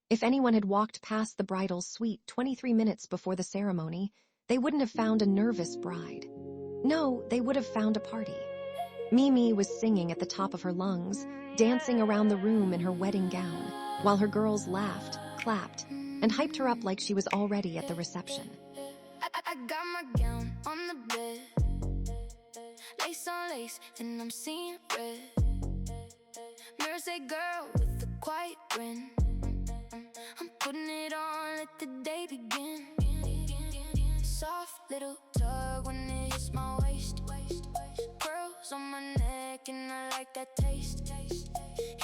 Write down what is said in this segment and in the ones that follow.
If anyone had walked past the bridal suite 23 minutes before the ceremony, they wouldn't have found a nervous bride. No, they would have found a party. Mee-Mee was singing at the top of her lungs, dancing around the room in her wedding gown, while her girls laughed, clapped, and hyped her up like she was already at the reception. I got my gown on the bed, lace on lace, and I'm seeing red. Mirror say, girl with a quiet grin, I'm putting it on, let the day begin. Soft little tug when it hits my waist, curls on my neck and I like that taste.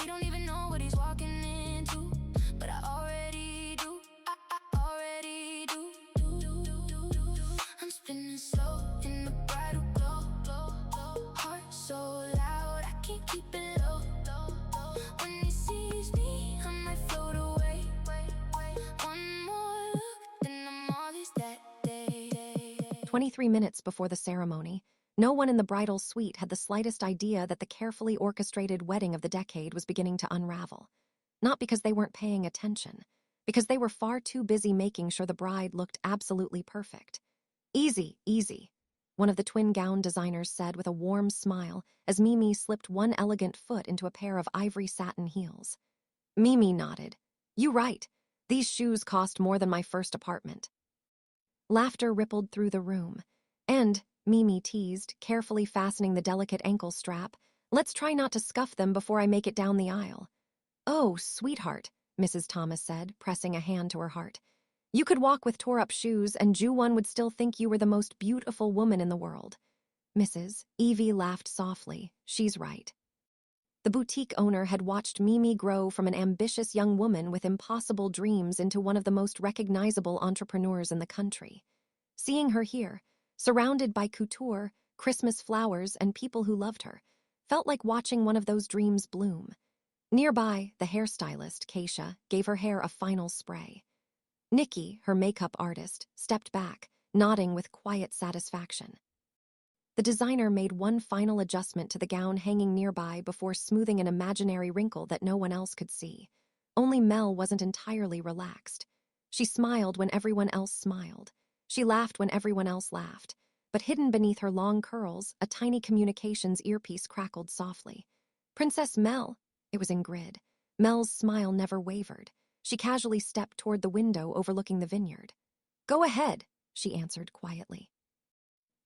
He don't even know what he's walking into, but I already do. I already do. I'm spinning slow in the bridal glow, heart so loud I can't keep it low. When he sees me, I might float away. One more look, then I'm all his that day. 23 minutes before the ceremony, no one in the bridal suite had the slightest idea that the carefully orchestrated wedding of the decade was beginning to unravel. Not because they weren't paying attention, because they were far too busy making sure the bride looked absolutely perfect. Easy, easy, one of the twin gown designers said with a warm smile as Mee-Mee slipped one elegant foot into a pair of ivory satin heels. Mee-Mee nodded. You right. These shoes cost more than my first apartment. Laughter rippled through the room. And, Mee-Mee teased, carefully fastening the delicate ankle strap, let's try not to scuff them before I make it down the aisle. Oh, sweetheart, Mrs. Thomas said, pressing a hand to her heart. You could walk with tore-up shoes and Joo-Won would still think you were the most beautiful woman in the world. Mrs. Evie laughed softly. She's right. The boutique owner had watched Mee-Mee grow from an ambitious young woman with impossible dreams into one of the most recognizable entrepreneurs in the country. Seeing her here, surrounded by couture, Christmas flowers, and people who loved her, felt like watching one of those dreams bloom. Nearby, the hairstylist, Keisha, gave her hair a final spray. Nikki, her makeup artist, stepped back, nodding with quiet satisfaction. The designer made one final adjustment to the gown hanging nearby before smoothing an imaginary wrinkle that no one else could see. Only Mel wasn't entirely relaxed. She smiled when everyone else smiled. She laughed when everyone else laughed. But hidden beneath her long curls, a tiny communications earpiece crackled softly. Princess Mel! It was Ingrid. Mel's smile never wavered. She casually stepped toward the window overlooking the vineyard. Go ahead, she answered quietly.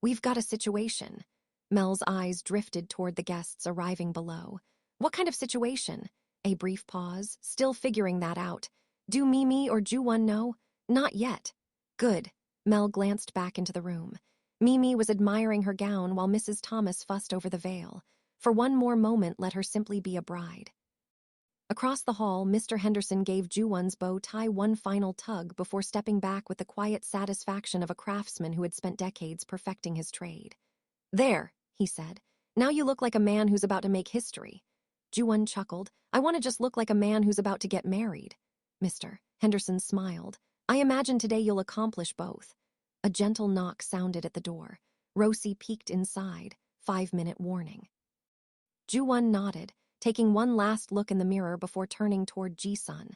We've got a situation. Mel's eyes drifted toward the guests arriving below. What kind of situation? A brief pause, still figuring that out. Do Mee-Mee or Joo-Won know? Not yet. Good. Mel glanced back into the room. Mee-Mee was admiring her gown while Mrs. Thomas fussed over the veil. For one more moment, let her simply be a bride. Across the hall, Mr. Henderson gave Joo-Won's bow tie one final tug before stepping back with the quiet satisfaction of a craftsman who had spent decades perfecting his trade. There, he said. Now you look like a man who's about to make history. Joo-Won chuckled. I want to just look like a man who's about to get married. Mr. Henderson smiled. I imagine today you'll accomplish both. A gentle knock sounded at the door. Rosie peeked inside. 5-minute warning. Joo-Won nodded, taking one last look in the mirror before turning toward Ji-sun.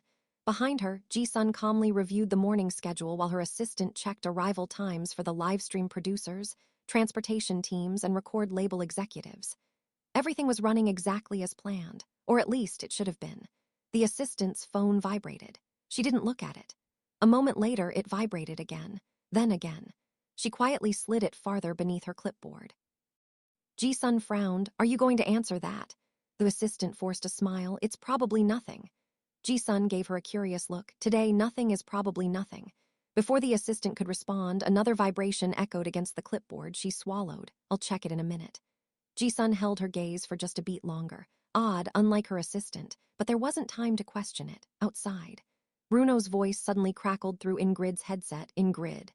Behind her, Ji-sun calmly reviewed the morning schedule while her assistant checked arrival times for the livestream producers, transportation teams, and record label executives. Everything was running exactly as planned, or at least it should have been. The assistant's phone vibrated. She didn't look at it. A moment later, it vibrated again, then again. She quietly slid it farther beneath her clipboard. Ji-sun frowned. Are you going to answer that? The assistant forced a smile. It's probably nothing. Ji-sun gave her a curious look. Today, nothing is probably nothing. Before the assistant could respond, another vibration echoed against the clipboard. She swallowed. I'll check it in a minute. Ji-sun held her gaze for just a beat longer. Odd, unlike her assistant, but there wasn't time to question it. Outside, Bruno's voice suddenly crackled through Ingrid's headset. Ingrid.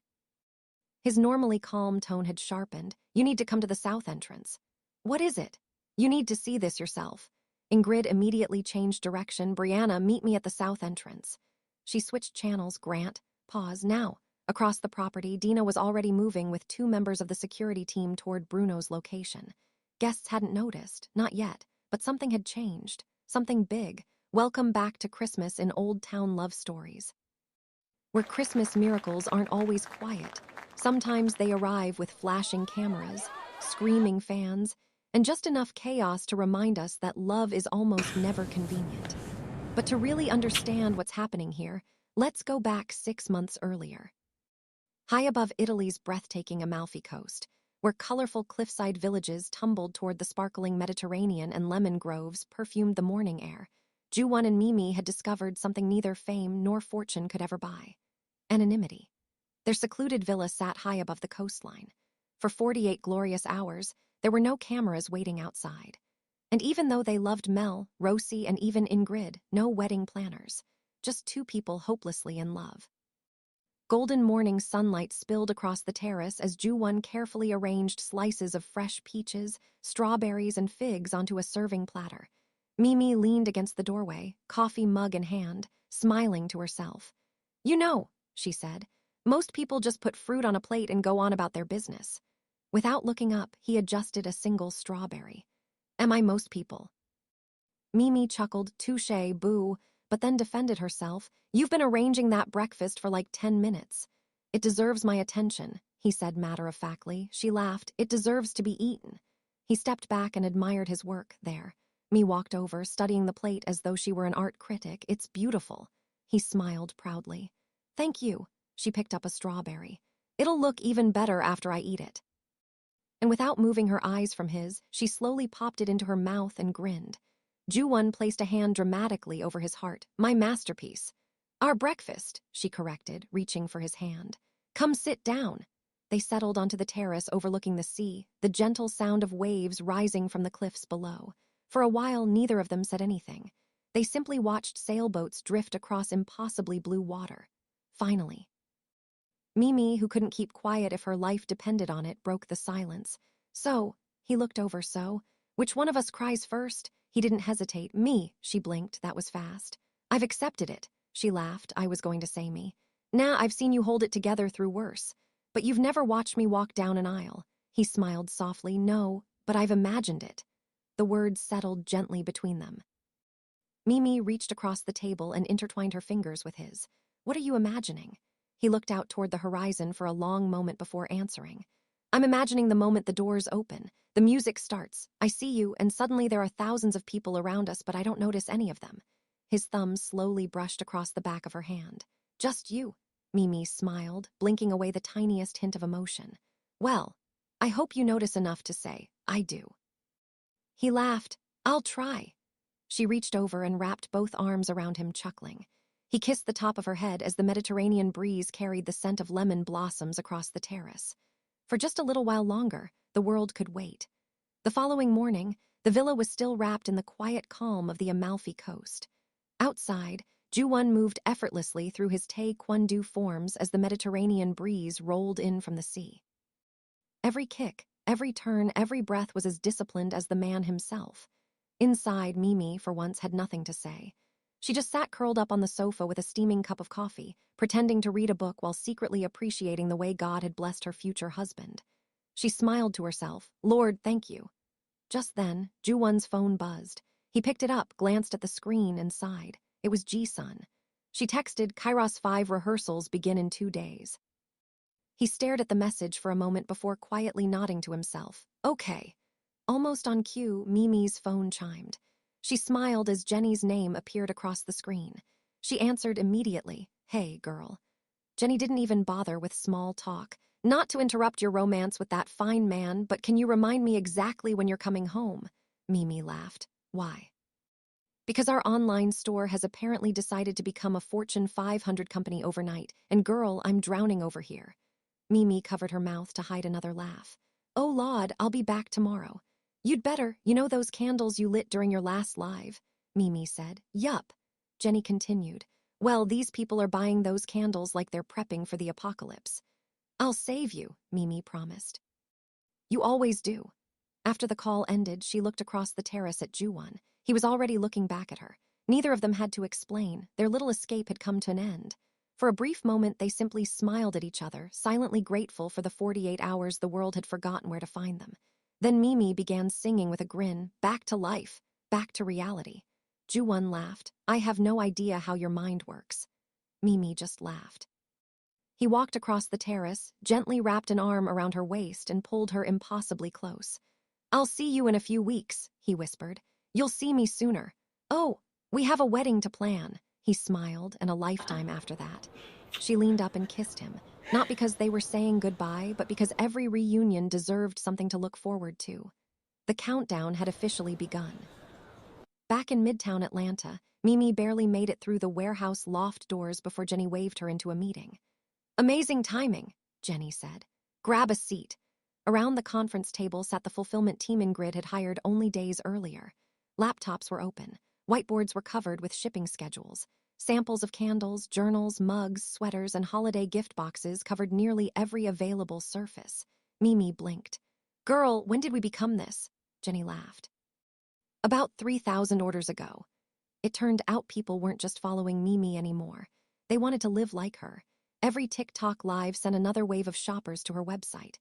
His normally calm tone had sharpened. You need to come to the south entrance. What is it? You need to see this yourself. Ingrid immediately changed direction. Brianna, meet me at the south entrance. She switched channels. Grant, pause, now. Across the property, Dina was already moving with 2 members of the security team toward Bruno's location. Guests hadn't noticed, not yet, but something had changed. Something big, Welcome back to Christmas in Old Town Love Stories, where Christmas miracles aren't always quiet. Sometimes they arrive with flashing cameras, screaming fans, and just enough chaos to remind us that love is almost never convenient. But to really understand what's happening here, let's go back 6 months earlier. High above Italy's breathtaking Amalfi Coast, where colorful cliffside villages tumbled toward the sparkling Mediterranean and lemon groves perfumed the morning air, Joo-Won and Mee-Mee had discovered something neither fame nor fortune could ever buy: anonymity. Their secluded villa sat high above the coastline. For 48 glorious hours, there were no cameras waiting outside. And even though they loved Mel, Rosie, and even Ingrid, no wedding planners. Just two people hopelessly in love. Golden morning sunlight spilled across the terrace as Joo-Won carefully arranged slices of fresh peaches, strawberries, and figs onto a serving platter. Mee-Mee leaned against the doorway, coffee mug in hand, smiling to herself. "You know," she said, "most people just put fruit on a plate and go on about their business." Without looking up, he adjusted a single strawberry. "Am I most people?" Mee-Mee chuckled, "Touché, boo," but then defended herself. "You've been arranging that breakfast for like 10 minutes. It deserves my attention," he said matter-of-factly. She laughed. "It deserves to be eaten." He stepped back and admired his work there. Mee walked over, studying the plate as though she were an art critic. "It's beautiful." He smiled proudly. "Thank you." She picked up a strawberry. "It'll look even better after I eat it." And without moving her eyes from his, she slowly popped it into her mouth and grinned. Joo-Won placed a hand dramatically over his heart. "My masterpiece." "Our breakfast," she corrected, reaching for his hand. "Come sit down." They settled onto the terrace overlooking the sea, the gentle sound of waves rising from the cliffs below. For a while, neither of them said anything. They simply watched sailboats drift across impossibly blue water. Finally, Mee-Mee, who couldn't keep quiet if her life depended on it, broke the silence. "So," he looked over, "so, which one of us cries first?" He didn't hesitate. "Me," she blinked, that was fast. "I've accepted it." She laughed. "I was going to say me. Nah, I've seen you hold it together through worse. But you've never watched me walk down an aisle." He smiled softly. "No, but I've imagined it." The words settled gently between them. Mee-Mee reached across the table and intertwined her fingers with his. "What are you imagining?" He looked out toward the horizon for a long moment before answering. "I'm imagining the moment the doors open, the music starts, I see you, and suddenly there are thousands of people around us, but I don't notice any of them." His thumb slowly brushed across the back of her hand. "Just you." Mee-Mee smiled, blinking away the tiniest hint of emotion. "Well, I hope you notice enough to say, I do." He laughed. "I'll try." She reached over and wrapped both arms around him, chuckling. He kissed the top of her head as the Mediterranean breeze carried the scent of lemon blossoms across the terrace. For just a little while longer, the world could wait. The following morning, the villa was still wrapped in the quiet calm of the Amalfi Coast. Outside, Joo-Won moved effortlessly through his taekwondo forms as the Mediterranean breeze rolled in from the sea. Every kick, every turn, every breath was as disciplined as the man himself. Inside, Mee-Mee, for once, had nothing to say. She just sat curled up on the sofa with a steaming cup of coffee, pretending to read a book while secretly appreciating the way God had blessed her future husband. She smiled to herself. "Lord, thank you." Just then, Joo-Won's phone buzzed. He picked it up, glanced at the screen, and sighed. It was Ji-sun. She texted, "Kairos 5 rehearsals begin in 2 days." He stared at the message for a moment before quietly nodding to himself. "Okay." Almost on cue, Mee-Mee's phone chimed. She smiled as Jenny's name appeared across the screen. She answered immediately. "Hey, girl." Jenny didn't even bother with small talk. "Not to interrupt your romance with that fine man, but can you remind me exactly when you're coming home?" Mee-Mee laughed. "Why?" "Because our online store has apparently decided to become a Fortune 500 company overnight, and girl, I'm drowning over here." Mee-Mee covered her mouth to hide another laugh. "Oh, Lord, I'll be back tomorrow." "You'd better, you know those candles you lit during your last live?" Mee-Mee said. "Yup." Jenny continued. "Well, these people are buying those candles like they're prepping for the apocalypse." "I'll save you," Mee-Mee promised. "You always do." After the call ended, she looked across the terrace at Joo-Won. He was already looking back at her. Neither of them had to explain. Their little escape had come to an end. For a brief moment, they simply smiled at each other, silently grateful for the 48 hours the world had forgotten where to find them. Then Mee-Mee began singing with a grin, back to life, back to reality. Joo-Won laughed. I have no idea how your mind works. Mee-Mee just laughed. He walked across the terrace, gently wrapped an arm around her waist and pulled her impossibly close. I'll see you in a few weeks, he whispered. You'll see me sooner. Oh, we have a wedding to plan. He smiled, and a lifetime after that. She leaned up and kissed him, not because they were saying goodbye, but because every reunion deserved something to look forward to. The countdown had officially begun. Back in Midtown Atlanta, Mee-Mee barely made it through the warehouse loft doors before Jenny waved her into a meeting. Amazing timing, Jenny said. Grab a seat. Around the conference table sat the fulfillment team Ingrid had hired only days earlier. Laptops were open. Whiteboards were covered with shipping schedules. Samples of candles, journals, mugs, sweaters, and holiday gift boxes covered nearly every available surface. Mee-Mee blinked. Girl, when did we become this? Jenny laughed. About 3,000 orders ago. It turned out people weren't just following Mee-Mee anymore. They wanted to live like her. Every TikTok live sent another wave of shoppers to her website.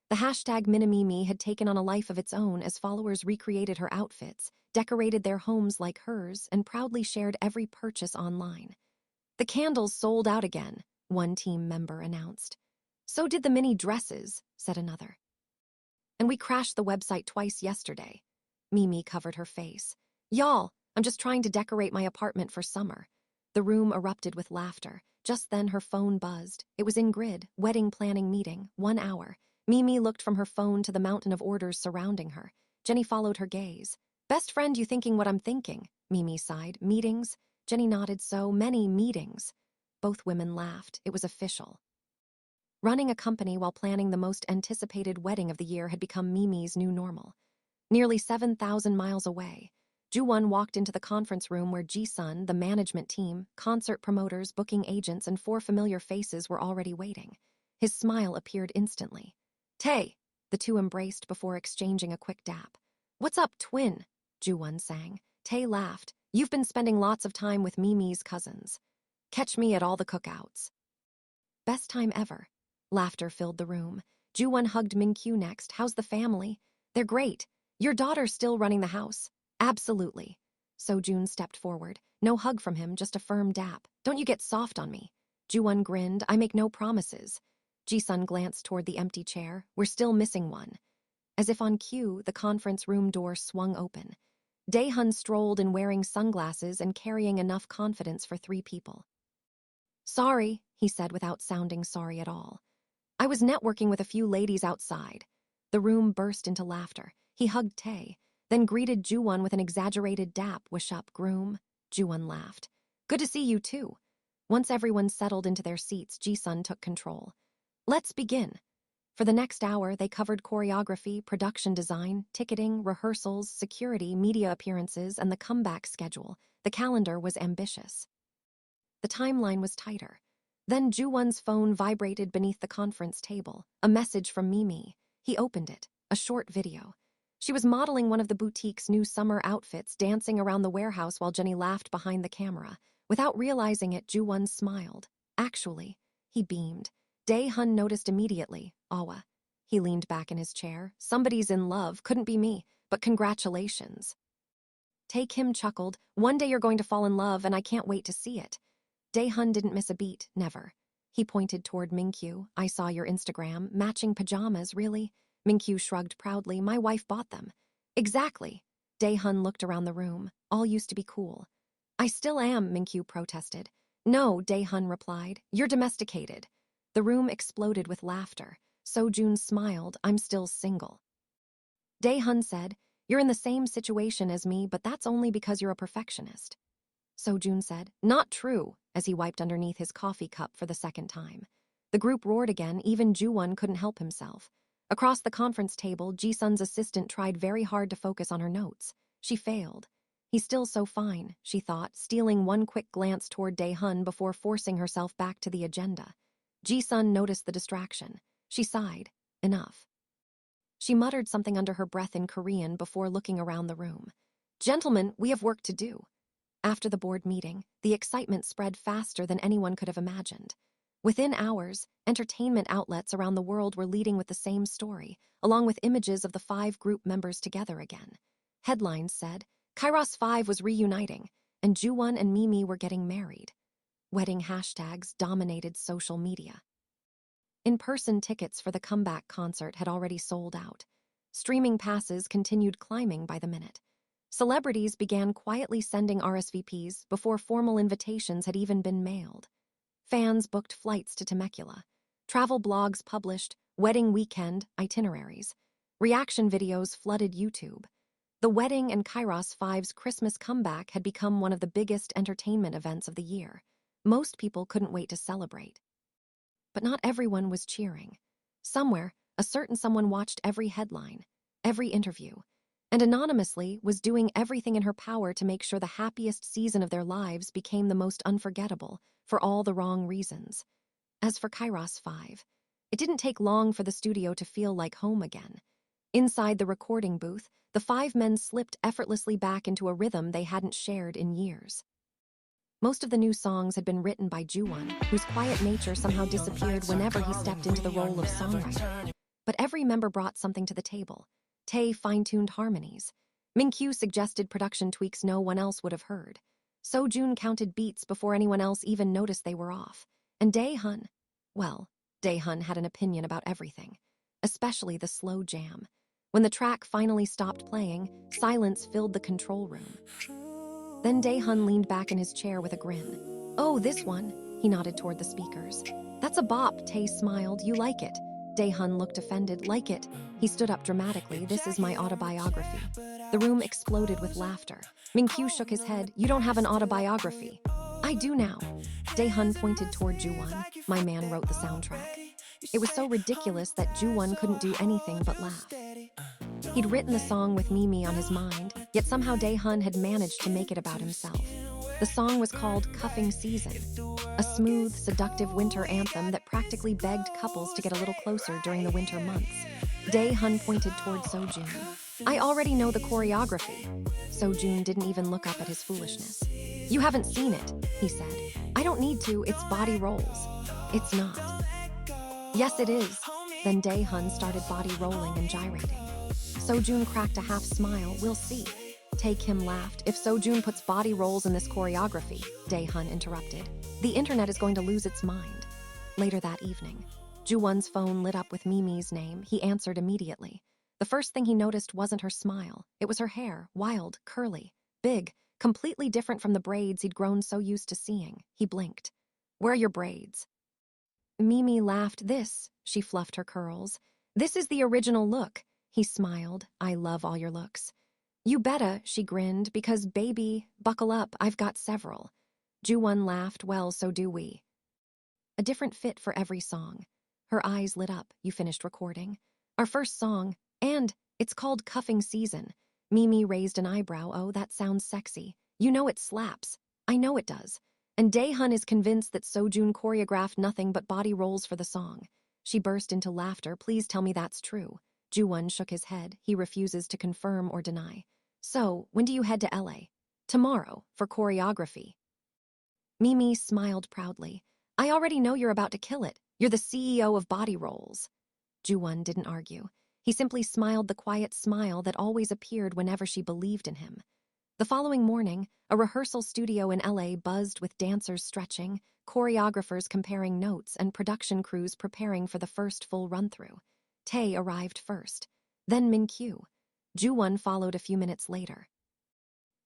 The hashtag Mee-Mee had taken on a life of its own as followers recreated her outfits, decorated their homes like hers, and proudly shared every purchase online. The candles sold out again, one team member announced. So did the mini dresses, said another. And we crashed the website twice yesterday. Mee-Mee covered her face. Y'all, I'm just trying to decorate my apartment for summer. The room erupted with laughter. Just then her phone buzzed. It was Ingrid, wedding planning meeting, 1 hour. Mee-Mee looked from her phone to the mountain of orders surrounding her. Jenny followed her gaze. Best friend, you thinking what I'm thinking? Mee-Mee sighed. Meetings? Jenny nodded. So many meetings. Both women laughed. It was official. Running a company while planning the most anticipated wedding of the year had become Mee-Mee's new normal. Nearly 7,000 miles away, Joo-Won walked into the conference room where Ji-sun, the management team, concert promoters, booking agents, and 4 familiar faces were already waiting. His smile appeared instantly. Tae! The two embraced before exchanging a quick dap. What's up, twin? Joo-Won sang. Tae laughed. You've been spending lots of time with Mee-Mee's cousins. Catch me at all the cookouts. Best time ever. Laughter filled the room. Joo-Won hugged Min-kyu next. How's the family? They're great. Your daughter's still running the house? Absolutely. So-Jun stepped forward. No hug from him, just a firm dap. Don't you get soft on me. Joo-Won grinned. I make no promises. Ji-sun glanced toward the empty chair. We're still missing one. As if on cue, the conference room door swung open. Dae-hun strolled in wearing sunglasses and carrying enough confidence for 3 people. Sorry, he said without sounding sorry at all. I was networking with a few ladies outside. The room burst into laughter. He hugged Tae, then greeted Joo-Won with an exaggerated dap. Wish up, groom. Joo-Won laughed. Good to see you too. Once everyone settled into their seats, Ji-sun took control. Let's begin. For the next hour, they covered choreography, production design, ticketing, rehearsals, security, media appearances, and the comeback schedule. The calendar was ambitious. The timeline was tighter. Then Joo-Won's phone vibrated beneath the conference table. A message from Mee-Mee. He opened it. A short video. She was modeling one of the boutique's new summer outfits, dancing around the warehouse while Jenny laughed behind the camera. Without realizing it, Joo-Won smiled. Actually, he beamed. Dae-hun noticed immediately. Awa. He leaned back in his chair. Somebody's in love. Couldn't be me, but congratulations. Tae-Kim chuckled. One day you're going to fall in love, and I can't wait to see it. Dae-hun didn't miss a beat. Never. He pointed toward Min-kyu. I saw your Instagram. Matching pajamas, really? Min-kyu shrugged proudly. My wife bought them. Exactly. Dae-hun looked around the room. All used to be cool. I still am, Min-kyu protested. No, Dae-hun replied. You're domesticated. The room exploded with laughter. So-Jun smiled. I'm still single. Dae-hun said, You're in the same situation as me, but that's only because you're a perfectionist. So-Jun said, Not true, as he wiped underneath his coffee cup for the 2nd time. The group roared again. Even Joo-Won couldn't help himself. Across the conference table, Ji-sun's assistant tried very hard to focus on her notes. She failed. He's still so fine, she thought, stealing one quick glance toward Dae-hun before forcing herself back to the agenda. Ji-sun noticed the distraction. She sighed. Enough. She muttered something under her breath in Korean before looking around the room. Gentlemen, we have work to do. After the board meeting, the excitement spread faster than anyone could have imagined. Within hours, entertainment outlets around the world were leading with the same story, along with images of the 5 group members together again. Headlines said, Kairos 5 was reuniting. and Joo-Won and Mee-Mee were getting married. Wedding hashtags dominated social media. In-person tickets for the comeback concert had already sold out. Streaming passes continued climbing by the minute. Celebrities began quietly sending RSVPs before formal invitations had even been mailed. Fans booked flights to Temecula. Travel blogs published wedding weekend itineraries. Reaction videos flooded YouTube. The wedding and Kairos 5's Christmas comeback had become one of the biggest entertainment events of the year. Most people couldn't wait to celebrate. But not everyone was cheering. Somewhere, a certain someone watched every headline, every interview, and anonymously was doing everything in her power to make sure the happiest season of their lives became the most unforgettable for all the wrong reasons. As for Kairos 5, it didn't take long for the studio to feel like home again. Inside the recording booth, the 5 men slipped effortlessly back into a rhythm they hadn't shared in years. Most of the new songs had been written by Joo-Won, whose quiet nature somehow disappeared whenever he stepped into the role of songwriter. But every member brought something to the table. Tae fine-tuned harmonies. Min-Kyu suggested production tweaks no one else would have heard. So-Jun counted beats before anyone else even noticed they were off. And Dae-hun, well, Dae-hun had an opinion about everything, especially the slow jam. When the track finally stopped playing, silence filled the control room. Then Dae-hun leaned back in his chair with a grin. "Oh, this one," he nodded toward the speakers. "That's a bop," Tae smiled. "You like it?" Dae-hun looked offended. "Like it?" He stood up dramatically. "This is my autobiography." The room exploded with laughter. Min-Kyu shook his head. "You don't have an autobiography." "I do now." Dae-hun pointed toward Joo-Won. "My man wrote the soundtrack." It was so ridiculous that Joo-Won couldn't do anything but laugh. He'd written the song with Mee-Mee on his mind, yet somehow Dae-hun had managed to make it about himself. The song was called Cuffing Season, a smooth, seductive winter anthem that practically begged couples to get a little closer during the winter months. Dae-hun pointed toward So-Jun. "I already know the choreography." So-Jun didn't even look up at his foolishness. "You haven't seen it," he said. "I don't need to, it's body rolls." "It's not." "Yes, it is." Then Dae-hun started body rolling and gyrating. So-Jun cracked a half smile. "We'll see." Tae-Kim laughed. "If So-Jun puts body rolls in this choreography," Dae-hun interrupted, "the internet is going to lose its mind." Later that evening, Joo-Won's phone lit up with Mee-Mee's name. He answered immediately. The first thing he noticed wasn't her smile. It was her hair, wild, curly, big, completely different from the braids he'd grown so used to seeing. He blinked. "Where are your braids?" Mee-Mee laughed. "This," she fluffed her curls. "This is the original look." He smiled. "I love all your looks." "You betta," she grinned, "because baby, buckle up, I've got several." Joo-Won laughed. "Well, so do we." A different fit for every song. Her eyes lit up. "You finished recording?" "Our first song, and it's called Cuffing Season." Mee-Mee raised an eyebrow. "Oh, that sounds sexy. You know it slaps." "I know it does." And Dae-hun is convinced that So-Jun choreographed nothing but body rolls for the song. She burst into laughter. "Please tell me that's true." Joo-Won shook his head. He refuses to confirm or deny. "So, when do you head to LA?" "Tomorrow, for choreography." Mee-Mee smiled proudly. "I already know you're about to kill it. You're the CEO of body rolls." Joo-Won didn't argue. He simply smiled the quiet smile that always appeared whenever she believed in him. The following morning, a rehearsal studio in LA buzzed with dancers stretching, choreographers comparing notes, and production crews preparing for the first full run-through. Tae arrived first, then Min-Kyu. Joo-Won followed a few minutes later.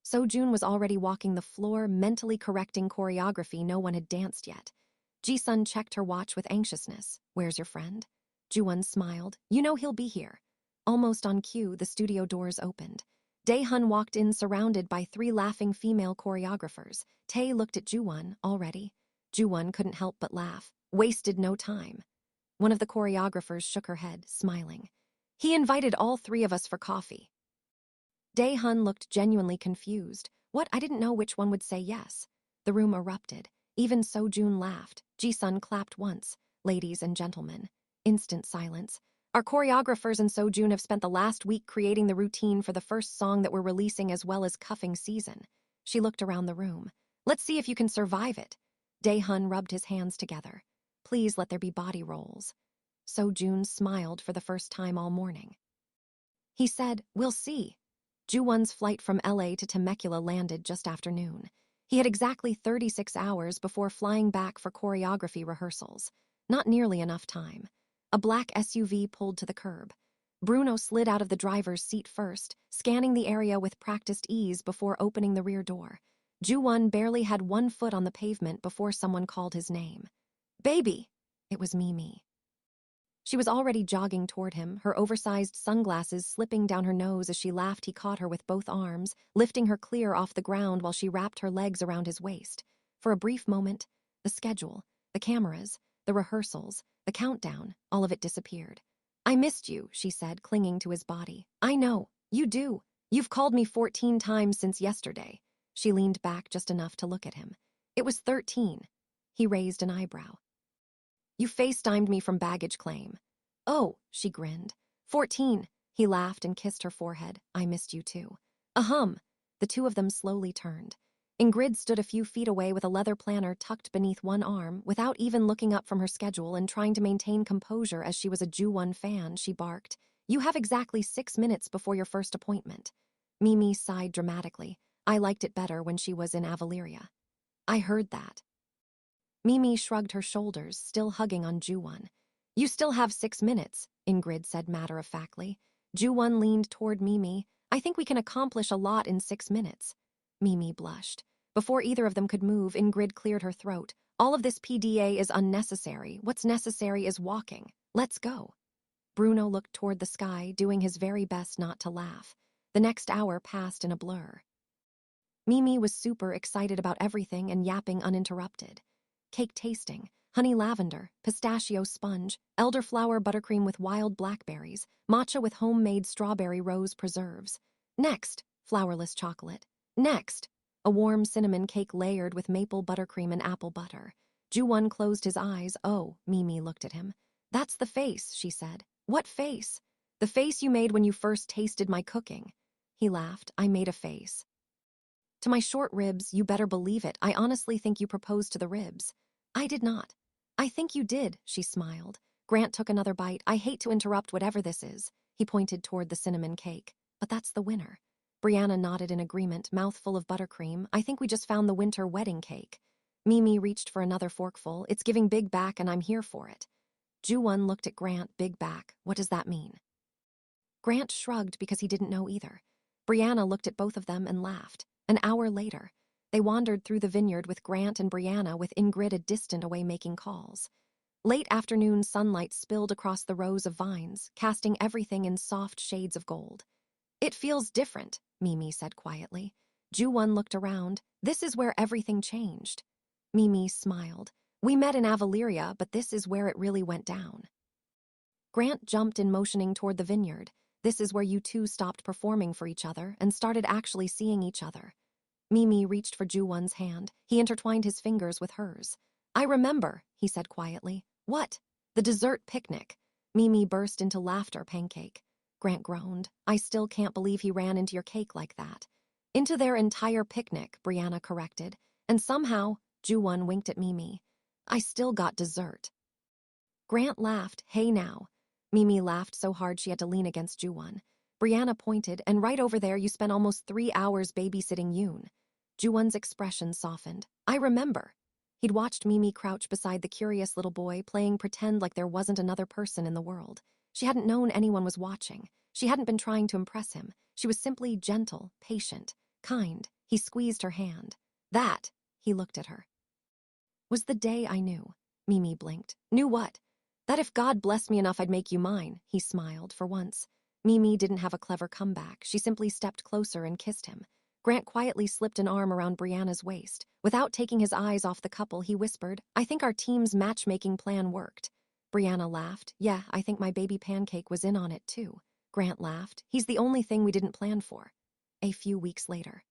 So-Jun was already walking the floor, mentally correcting choreography no one had danced yet. Ji-sun checked her watch with anxiousness. "Where's your friend?" Joo-Won smiled. "You know he'll be here." Almost on cue, the studio doors opened. Dae-hun walked in surrounded by 3 laughing female choreographers. Tae looked at Joo-Won. "Already?" Joo-Won couldn't help but laugh. "Wasted no time." One of the choreographers shook her head, smiling. "He invited all 3 of us for coffee." Dae-hun looked genuinely confused. "What? I didn't know which one would say yes." The room erupted. Even So-Jun laughed. Ji-sun clapped once. "Ladies and gentlemen." Instant silence. "Our choreographers and So-Jun have spent the last week creating the routine for the first song that we're releasing as well as Cuffing Season." She looked around the room. "Let's see if you can survive it." Dae-hun rubbed his hands together. "Please let there be body rolls." So-Jun smiled for the first time all morning. He said, "We'll see." Joo-Won's flight from LA to Temecula landed just after noon. He had exactly 36 hours before flying back for choreography rehearsals. Not nearly enough time. A black SUV pulled to the curb. Bruno slid out of the driver's seat first, scanning the area with practiced ease before opening the rear door. Joo-Won barely had one foot on the pavement before someone called his name. "Baby!" It was Mee-Mee. She was already jogging toward him, her oversized sunglasses slipping down her nose as she laughed. He caught her with both arms, lifting her clear off the ground while she wrapped her legs around his waist. For a brief moment, the schedule, the cameras, the rehearsals, the countdown, all of it disappeared. "I missed you," she said, clinging to his body. "I know. You do. You've called me 14 times since yesterday." She leaned back just enough to look at him. "It was 13. He raised an eyebrow. "You FaceTimed me from baggage claim." "Oh," she grinned. 14. He laughed and kissed her forehead. "I missed you too." "Ahem." The two of them slowly turned. Ingrid stood a few feet away with a leather planner tucked beneath one arm, without even looking up from her schedule and trying to maintain composure as she was a Joo-Won fan. She barked, "You have exactly 6 minutes before your first appointment." Mee-Mee sighed dramatically. "I liked it better when she was in Avaleria." "I heard that." Mee-Mee shrugged her shoulders, still hugging on Joo-Won. "You still have 6 minutes," Ingrid said matter-of-factly. Joo-Won leaned toward Mee-Mee. "I think we can accomplish a lot in 6 minutes." Mee-Mee blushed. Before either of them could move, Ingrid cleared her throat. "All of this PDA is unnecessary. What's necessary is walking. Let's go." Bruno looked toward the sky, doing his very best not to laugh. The next hour passed in a blur. Mee-Mee was super excited about everything and yapping uninterrupted. Cake tasting, honey lavender, pistachio sponge, elderflower buttercream with wild blackberries, matcha with homemade strawberry rose preserves. Next, flourless chocolate. Next, a warm cinnamon cake layered with maple buttercream and apple butter. Joo-Won closed his eyes. "Oh," Mee-Mee looked at him. "That's the face," she said. "What face?" "The face you made when you first tasted my cooking." He laughed. "I made a face." "To my short ribs, you better believe it. I honestly think you proposed to the ribs." "I did not." "I think you did," she smiled. Grant took another bite. "I hate to interrupt whatever this is." He pointed toward the cinnamon cake. "But that's the winner." Brianna nodded in agreement, mouth full of buttercream. "I think we just found the winter wedding cake." Mee-Mee reached for another forkful. "It's giving big back and I'm here for it." Joo-Won looked at Grant. "Big back, what does that mean?" Grant shrugged because he didn't know either. Brianna looked at both of them and laughed. An hour later, they wandered through the vineyard with Grant and Brianna, with Ingrid a distant away making calls. Late afternoon sunlight spilled across the rows of vines, casting everything in soft shades of gold. "It feels different," Mee-Mee said quietly. Joo-Won looked around. "This is where everything changed." Mee-Mee smiled. "We met in Avaleria, but this is where it really went down." Grant jumped in, motioning toward the vineyard. "This is where you two stopped performing for each other and started actually seeing each other." Mee-Mee reached for Joo-Won's hand. He intertwined his fingers with hers. "I remember," he said quietly. "What?" "The dessert picnic." Mee-Mee burst into laughter. "Pancake." Grant groaned. "I still can't believe he ran into your cake like that." "Into their entire picnic," Brianna corrected. "And somehow," Joo-Won winked at Mee-Mee, "I still got dessert." Grant laughed. "Hey now." Mee-Mee laughed so hard she had to lean against Joo-Won. Brianna pointed. "And right over there you spent almost 3 hours babysitting Yoon." Joo-Won's expression softened. "I remember." He'd watched Mee-Mee crouch beside the curious little boy, playing pretend like there wasn't another person in the world. She hadn't known anyone was watching. She hadn't been trying to impress him. She was simply gentle, patient, kind. He squeezed her hand. "That," he looked at her, "was the day I knew." Mee-Mee blinked. "Knew what?" "That if God blessed me enough I'd make you mine." He smiled. For once, Mee-Mee didn't have a clever comeback. She simply stepped closer and kissed him. Grant quietly slipped an arm around Brianna's waist. Without taking his eyes off the couple, he whispered, "I think our team's matchmaking plan worked." Brianna laughed. "Yeah, I think my baby pancake was in on it too." Grant laughed. "He's the only thing we didn't plan for." A few weeks later,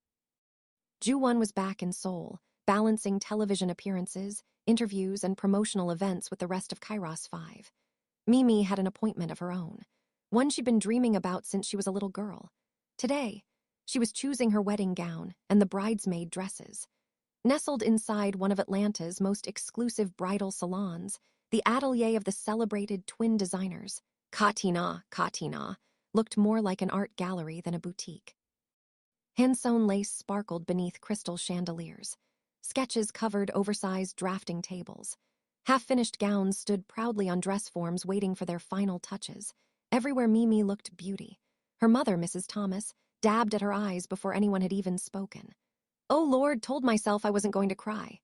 Joo-Won was back in Seoul, balancing television appearances, interviews, and promotional events with the rest of Kairos 5. Mee-Mee had an appointment of her own, one she'd been dreaming about since she was a little girl. Today, she was choosing her wedding gown and the bridesmaid dresses. Nestled inside one of Atlanta's most exclusive bridal salons, the atelier of the celebrated twin designers, Katina, looked more like an art gallery than a boutique. Hand-sewn lace sparkled beneath crystal chandeliers. Sketches covered oversized drafting tables. Half-finished gowns stood proudly on dress forms waiting for their final touches. Everywhere Mee-Mee looked beauty. Her mother, Mrs. Thomas, dabbed at her eyes before anyone had even spoken. "Oh Lord, told myself I wasn't going to cry."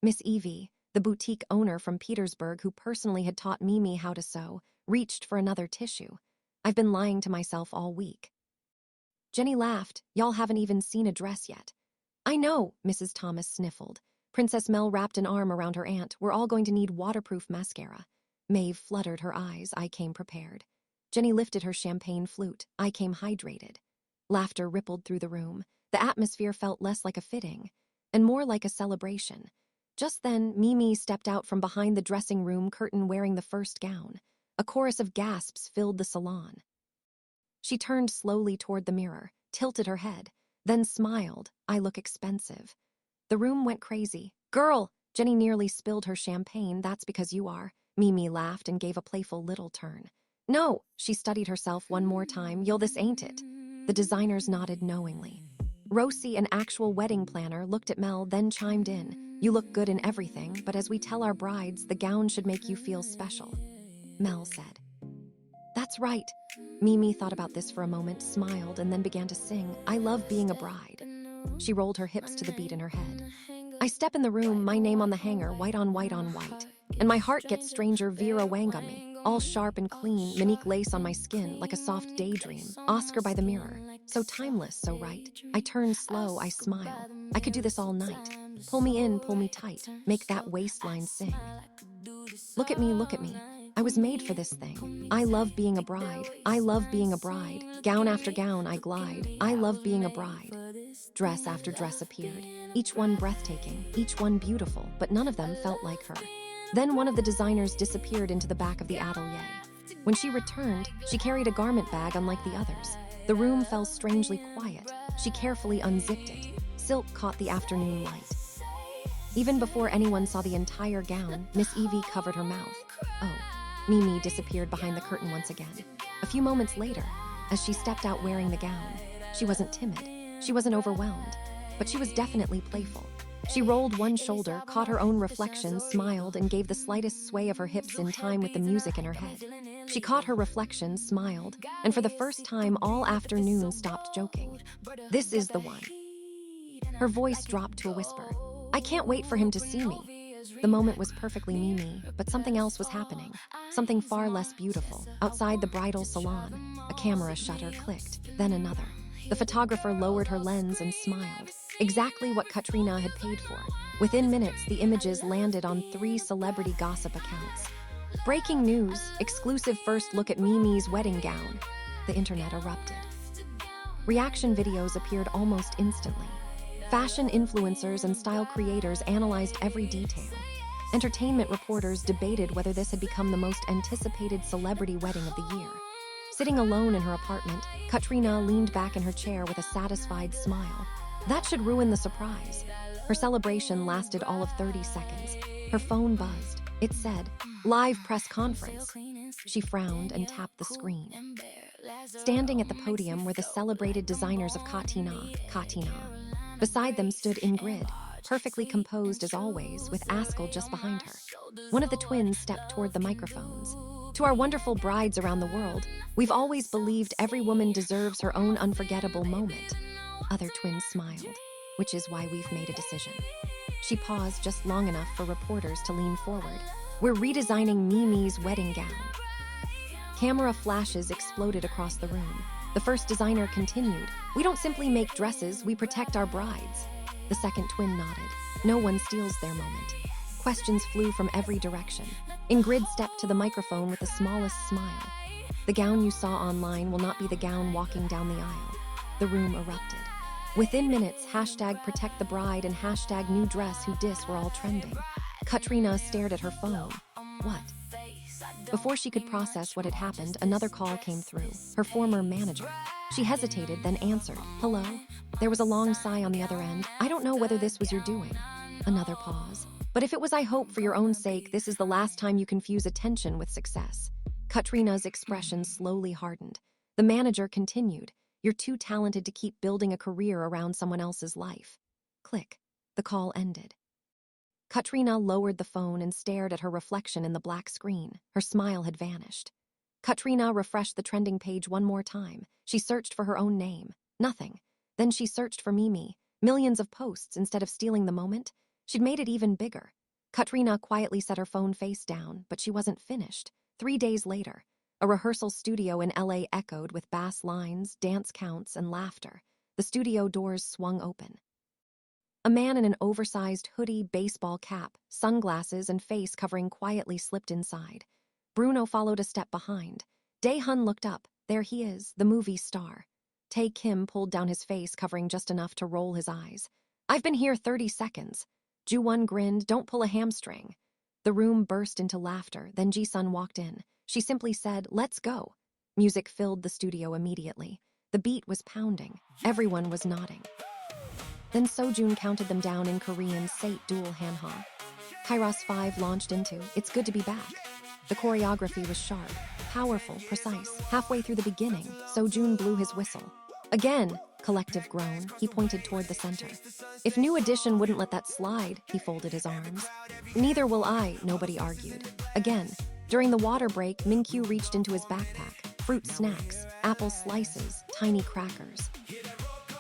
Miss Evie, the boutique owner from Petersburg who personally had taught Mee-Mee how to sew, reached for another tissue. "I've been lying to myself all week." Jenny laughed. "Y'all haven't even seen a dress yet." "I know," Mrs. Thomas sniffled. Princess Mel wrapped an arm around her aunt. "We're all going to need waterproof mascara." Maeve fluttered her eyes. "I came prepared." Jenny lifted her champagne flute. "I came hydrated." Laughter rippled through the room. The atmosphere felt less like a fitting, and more like a celebration. Just then, Mee-Mee stepped out from behind the dressing room curtain wearing the first gown. A chorus of gasps filled the salon. She turned slowly toward the mirror, tilted her head, then smiled. "I look expensive." The room went crazy. "Girl!" Jenny nearly spilled her champagne. "That's because you are." Mee-Mee laughed and gave a playful little turn. "No," she studied herself one more time. "You'll this ain't it." The designers nodded knowingly. Rosie, an actual wedding planner, looked at Mel, then chimed in. "You look good in everything, but as we tell our brides, the gown should make you feel special." Mel said. "That's right." Mee-Mee thought about this for a moment, smiled, and then began to sing, "I love being a bride." She rolled her hips to the beat in her head. "I step in the room, my name on the hanger, white on white on white. And my heart gets stranger Vera Wang on me, all sharp and clean, Monique lace on my skin, like a soft daydream, Oscar by the mirror. So timeless, so right. I turn slow, I smile. I could do this all night. Pull me in, pull me tight, make that waistline sing. Look at me, look at me. I was made for this thing. I love being a bride. I love being a bride. Gown after gown, I glide. I love being a bride." Dress after dress appeared, each one breathtaking, each one beautiful, but none of them felt like her. Then one of the designers disappeared into the back of the atelier. When she returned, she carried a garment bag unlike the others. The room fell strangely quiet. She carefully unzipped it. Silk caught the afternoon light. Even before anyone saw the entire gown, Miss Evie covered her mouth. Oh. Mee-Mee disappeared behind the curtain once again. A few moments later, as she stepped out wearing the gown, she wasn't timid. She wasn't overwhelmed, but she was definitely playful. She rolled one shoulder, caught her own reflection, smiled, and gave the slightest sway of her hips in time with the music in her head. She caught her reflection, smiled, and for the first time all afternoon stopped joking. "This is the one." Her voice dropped to a whisper. "I can't wait for him to see me." The moment was perfectly Mee-Mee, but something else was happening. Something far less beautiful. Outside the bridal salon, a camera shutter clicked, then another. The photographer lowered her lens and smiled. Exactly what Katrina had paid for. Within minutes, the images landed on 3 celebrity gossip accounts. "Breaking news, exclusive first look at Mee-Mee's wedding gown." The internet erupted. Reaction videos appeared almost instantly. Fashion influencers and style creators analyzed every detail. Entertainment reporters debated whether this had become the most anticipated celebrity wedding of the year. Sitting alone in her apartment, Katrina leaned back in her chair with a satisfied smile. That should ruin the surprise. Her celebration lasted all of 30 seconds. Her phone buzzed. It said, "Live press conference." She frowned and tapped the screen. Standing at the podium were the celebrated designers of Katina. Beside them stood Ingrid, perfectly composed as always, with Askell just behind her. One of the twins stepped toward the microphones. "To our wonderful brides around the world, we've always believed every woman deserves her own unforgettable moment." Other twins smiled, "Which is why we've made a decision." She paused just long enough for reporters to lean forward. "We're redesigning Mee-Mee's wedding gown." Camera flashes exploded across the room. The first designer continued, "We don't simply make dresses, we protect our brides." The second twin nodded. No one steals their moment. Questions flew from every direction. Ingrid stepped to the microphone with the smallest smile. "The gown you saw online will not be the gown walking down the aisle." The room erupted. Within minutes, hashtag protect the bride and hashtag new dress who dis were all trending. Katrina stared at her phone. What? Before she could process what had happened, another call came through. Her former manager. She hesitated, then answered. "Hello?" There was a long sigh on the other end. "I don't know whether this was your doing." Another pause. "But if it was, I hope, for your own sake, this is the last time you confuse attention with success." Katrina's expression slowly hardened. The manager continued. "You're too talented to keep building a career around someone else's life." Click. The call ended. Katrina lowered the phone and stared at her reflection in the black screen. Her smile had vanished. Katrina refreshed the trending page one more time. She searched for her own name. Nothing. Then she searched for Mee-Mee. Millions of posts instead of stealing the moment. She'd made it even bigger. Katrina quietly set her phone face down, but she wasn't finished. 3 days later, a rehearsal studio in LA echoed with bass lines, dance counts, and laughter. The studio doors swung open. A man in an oversized hoodie, baseball cap, sunglasses, and face covering quietly slipped inside. Bruno followed a step behind. Dae-hun looked up. There he is, the movie star. Tae-Kim pulled down his face, covering just enough to roll his eyes. "I've been here 30 seconds. Joo-Won grinned, "Don't pull a hamstring." The room burst into laughter. Then Ji-sun walked in. She simply said, "Let's go." Music filled the studio immediately. The beat was pounding. Everyone was nodding. Then Sojun counted them down in Korean, Sate Dual Hanha. Kairos 5 launched into, "It's good to be back." The choreography was sharp, powerful, precise. Halfway through the beginning, Sojun blew his whistle. "Again," collective groan. He pointed toward the center. "If New Edition wouldn't let that slide," he folded his arms. "Neither will I," nobody argued. Again, during the water break, Min-kyu reached into his backpack. Fruit snacks, apple slices, tiny crackers.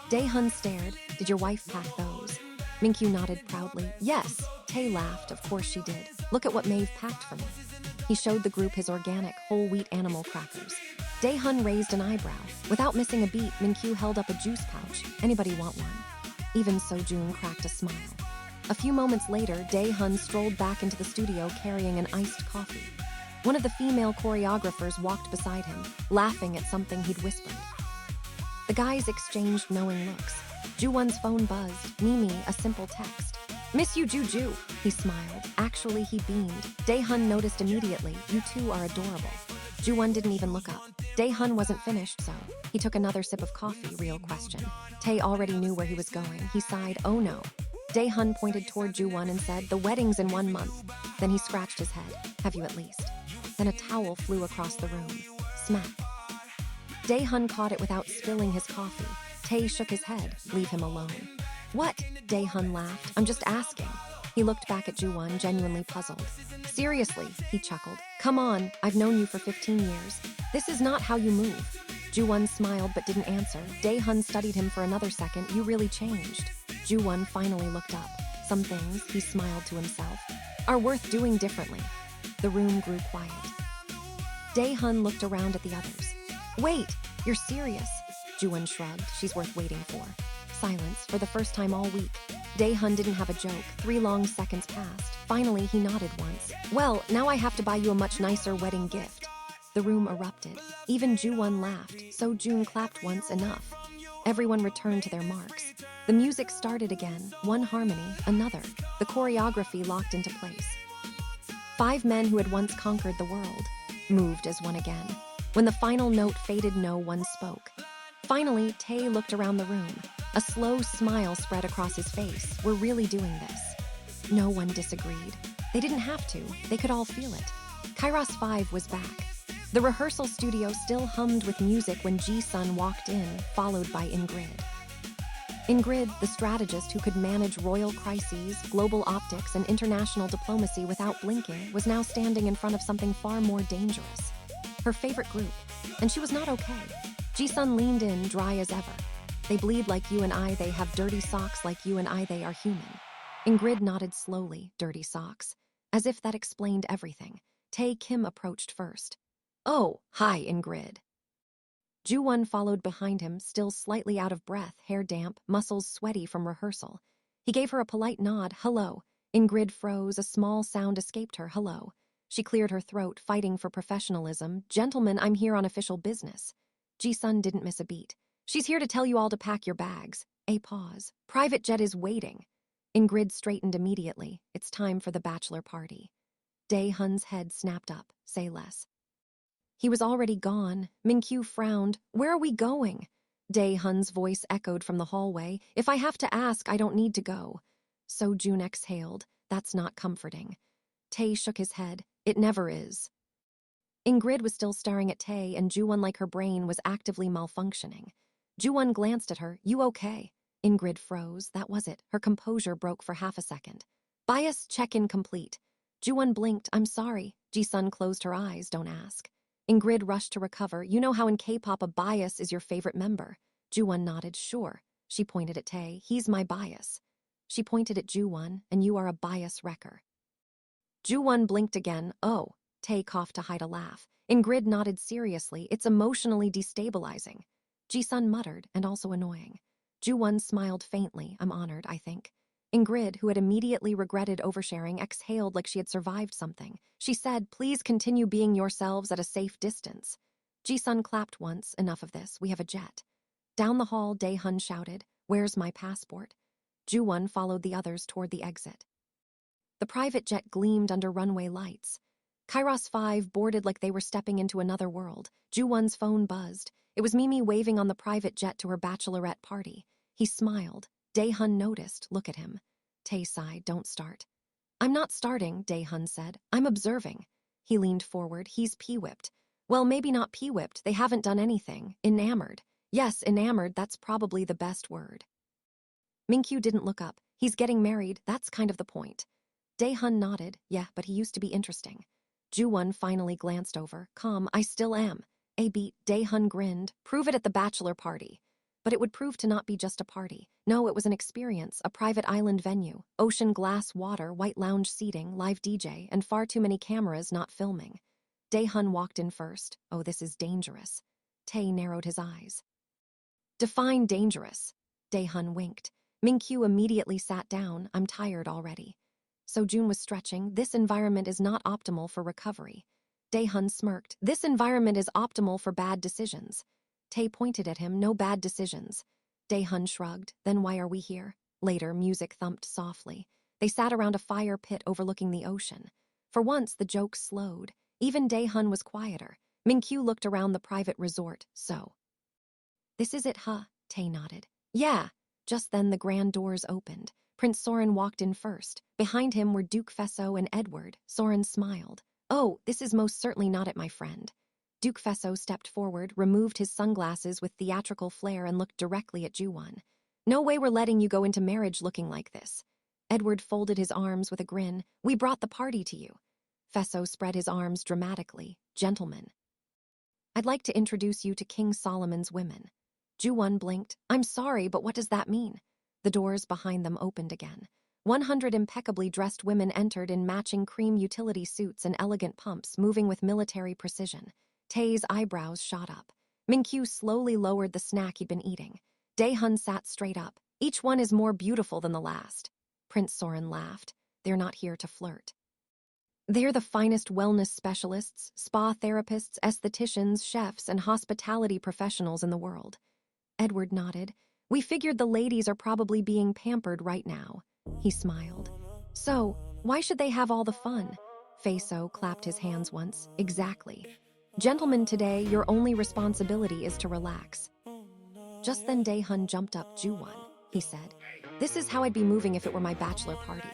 Dae-hun stared. "Did your wife pack those?" Min-kyu nodded proudly. "Yes." Tae laughed. "Of course she did. Look at what Maeve packed for me." He showed the group his organic, whole wheat animal crackers. Dae-hun raised an eyebrow. Without missing a beat, Min-kyu held up a juice pouch. "Anybody want one?" Even Sojun cracked a smile. A few moments later, Dae-hun strolled back into the studio carrying an iced coffee. One of the female choreographers walked beside him, laughing at something he'd whispered. The guys exchanged knowing looks. Joo-Won's phone buzzed. Mee-Mee, a simple text. "Miss you, Juju." He smiled. Actually, he beamed. Dae-hun noticed immediately. "You two are adorable." Joo-Won didn't even look up. Dae-hun wasn't finished, so he took another sip of coffee. Real question. Tae already knew where he was going. He sighed. "Oh no." Dae-hun pointed toward Joo-Won and said, "The wedding's in 1 month." Then he scratched his head. "Have you at least?" Then a towel flew across the room. Smack. Dae-hun caught it without spilling his coffee. Tae shook his head. "Leave him alone." "What?" Dae-hun laughed. "I'm just asking." He looked back at Joo-Won, genuinely puzzled. "Seriously," he chuckled. "Come on, I've known you for 15 years. This is not how you move." Joo-Won smiled but didn't answer. Dae-hun studied him for another second. "You really changed." Joo-Won finally looked up. "Some things," he smiled to himself, "are worth doing differently." The room grew quiet. Dae-hun looked around at the others. "Wait, you're serious?" Joo-Won shrugged. "She's worth waiting for." Silence for the first time all week. Dae-hun didn't have a joke. 3 long seconds passed. Finally, he nodded once. "Well, now I have to buy you a much nicer wedding gift." The room erupted. Even Joo-Won laughed. Sojun clapped once. Enough. Everyone returned to their marks. The music started again. One harmony, another. The choreography locked into place. 5 men who had once conquered the world moved as one again. When the final note faded, no one spoke. Finally, Tae looked around the room. A slow smile spread across his face. "We're really doing this." No one disagreed. They didn't have to. They could all feel it. Kairos 5 was back. The rehearsal studio still hummed with music when Ji-sun walked in, followed by Ingrid. Ingrid, the strategist who could manage royal crises, global optics, and international diplomacy without blinking, was now standing in front of something far more dangerous. Her favorite group. And she was not okay. Ji-sun leaned in, dry as ever. "They bleed like you and I, they have dirty socks like you and I, they are human." Ingrid nodded slowly. "Dirty socks." As if that explained everything. Tae-Kim approached first. "Oh, hi, Ingrid." Joo-Won followed behind him, still slightly out of breath, hair damp, muscles sweaty from rehearsal. He gave her a polite nod. "Hello." Ingrid froze. A small sound escaped her. "Hello." She cleared her throat, fighting for professionalism. "Gentlemen, I'm here on official business." Ji-sun didn't miss a beat. "She's here to tell you all to pack your bags." A pause. "Private jet is waiting." Ingrid straightened immediately. "It's time for the bachelor party." Dae-hun's head snapped up. "Say less." He was already gone. Min-kyu frowned. "Where are we going?" Dae-hun's voice echoed from the hallway. "If I have to ask, I don't need to go." Sojun exhaled. "That's not comforting." Tae shook his head. "It never is." Ingrid was still staring at Tae, and Joo-Won, like her brain, was actively malfunctioning. Joo-Won glanced at her. "You okay?" Ingrid froze. That was it. Her composure broke for half a second. Bias check-in complete. Joo-Won blinked. I'm sorry. Ji-sun closed her eyes. Don't ask. Ingrid rushed to recover. You know how in K-pop a bias is your favorite member. Joo-Won nodded. Sure. She pointed at Tae. He's my bias. She pointed at Joo-Won. And you are a bias wrecker. Joo-Won blinked again. Oh. Tae coughed to hide a laugh. Ingrid nodded seriously. It's emotionally destabilizing. Ji-sun muttered, and also annoying. Joo-Won smiled faintly. I'm honored, I think. Ingrid, who had immediately regretted oversharing, exhaled like she had survived something. She said, please continue being yourselves at a safe distance. Ji-sun clapped once. Enough of this. We have a jet. Down the hall, Dae-hun shouted, where's my passport? Joo-Won followed the others toward the exit. The private jet gleamed under runway lights. Kairos 5 boarded like they were stepping into another world. Joo-Won's phone buzzed. It was Mee-Mee waving on the private jet to her Bachelorette party. He smiled. Dae-hun noticed. Look at him. Tae sighed. Don't start. I'm not starting, Dae-hun said. I'm observing. He leaned forward. He's pee-whipped. Well, maybe not pee-whipped. They haven't done anything. Enamored. Yes, enamored, that's probably the best word. Minkyu didn't look up. He's getting married, that's kind of the point. Dae-hun nodded. Yeah, but he used to be interesting. Joo-Won finally glanced over. Calm, I still am. A beat. Dae-hun grinned. Prove it at the bachelor party. But it would prove to not be just a party. No, it was an experience, a private island venue, ocean glass water, white lounge seating, live DJ, and far too many cameras not filming. Dae-hun walked in first. Oh, this is dangerous. Tae narrowed his eyes. Define dangerous. Dae-hun winked. Minkyu immediately sat down. I'm tired already. So-jun was stretching. This environment is not optimal for recovery. Dae-hun smirked. This environment is optimal for bad decisions. Tae pointed at him. No bad decisions. Dae-hun shrugged. Then why are we here? Later, music thumped softly. They sat around a fire pit overlooking the ocean. For once, the joke slowed. Even Dae-hun was quieter. Minkyu looked around the private resort. So. This is it, huh? Tae nodded. Yeah. Just then the grand doors opened. Prince Soren walked in first. Behind him were Duke Fesso and Edward. Soren smiled. Oh, this is most certainly not it, my friend. Duke Fesso stepped forward, removed his sunglasses with theatrical flair and looked directly at Joo-Won. No way we're letting you go into marriage looking like this. Edward folded his arms with a grin. We brought the party to you. Fesso spread his arms dramatically. Gentlemen. I'd like to introduce you to King Solomon's women. Joo-Won blinked. I'm sorry, but what does that mean? The doors behind them opened again. 100 impeccably dressed women entered in matching cream utility suits and elegant pumps, moving with military precision. Tae's eyebrows shot up. Minkyu slowly lowered the snack he'd been eating. Dae-hun sat straight up. Each one is more beautiful than the last. Prince Soren laughed. They're not here to flirt. They're the finest wellness specialists, spa therapists, estheticians, chefs, and hospitality professionals in the world. Edward nodded. We figured the ladies are probably being pampered right now. He smiled. So, why should they have all the fun? Fesso clapped his hands once. Exactly. Gentlemen, today, your only responsibility is to relax. Just then Dae-hun jumped up. Joo-Won, he said. This is how I'd be moving if it were my bachelor party.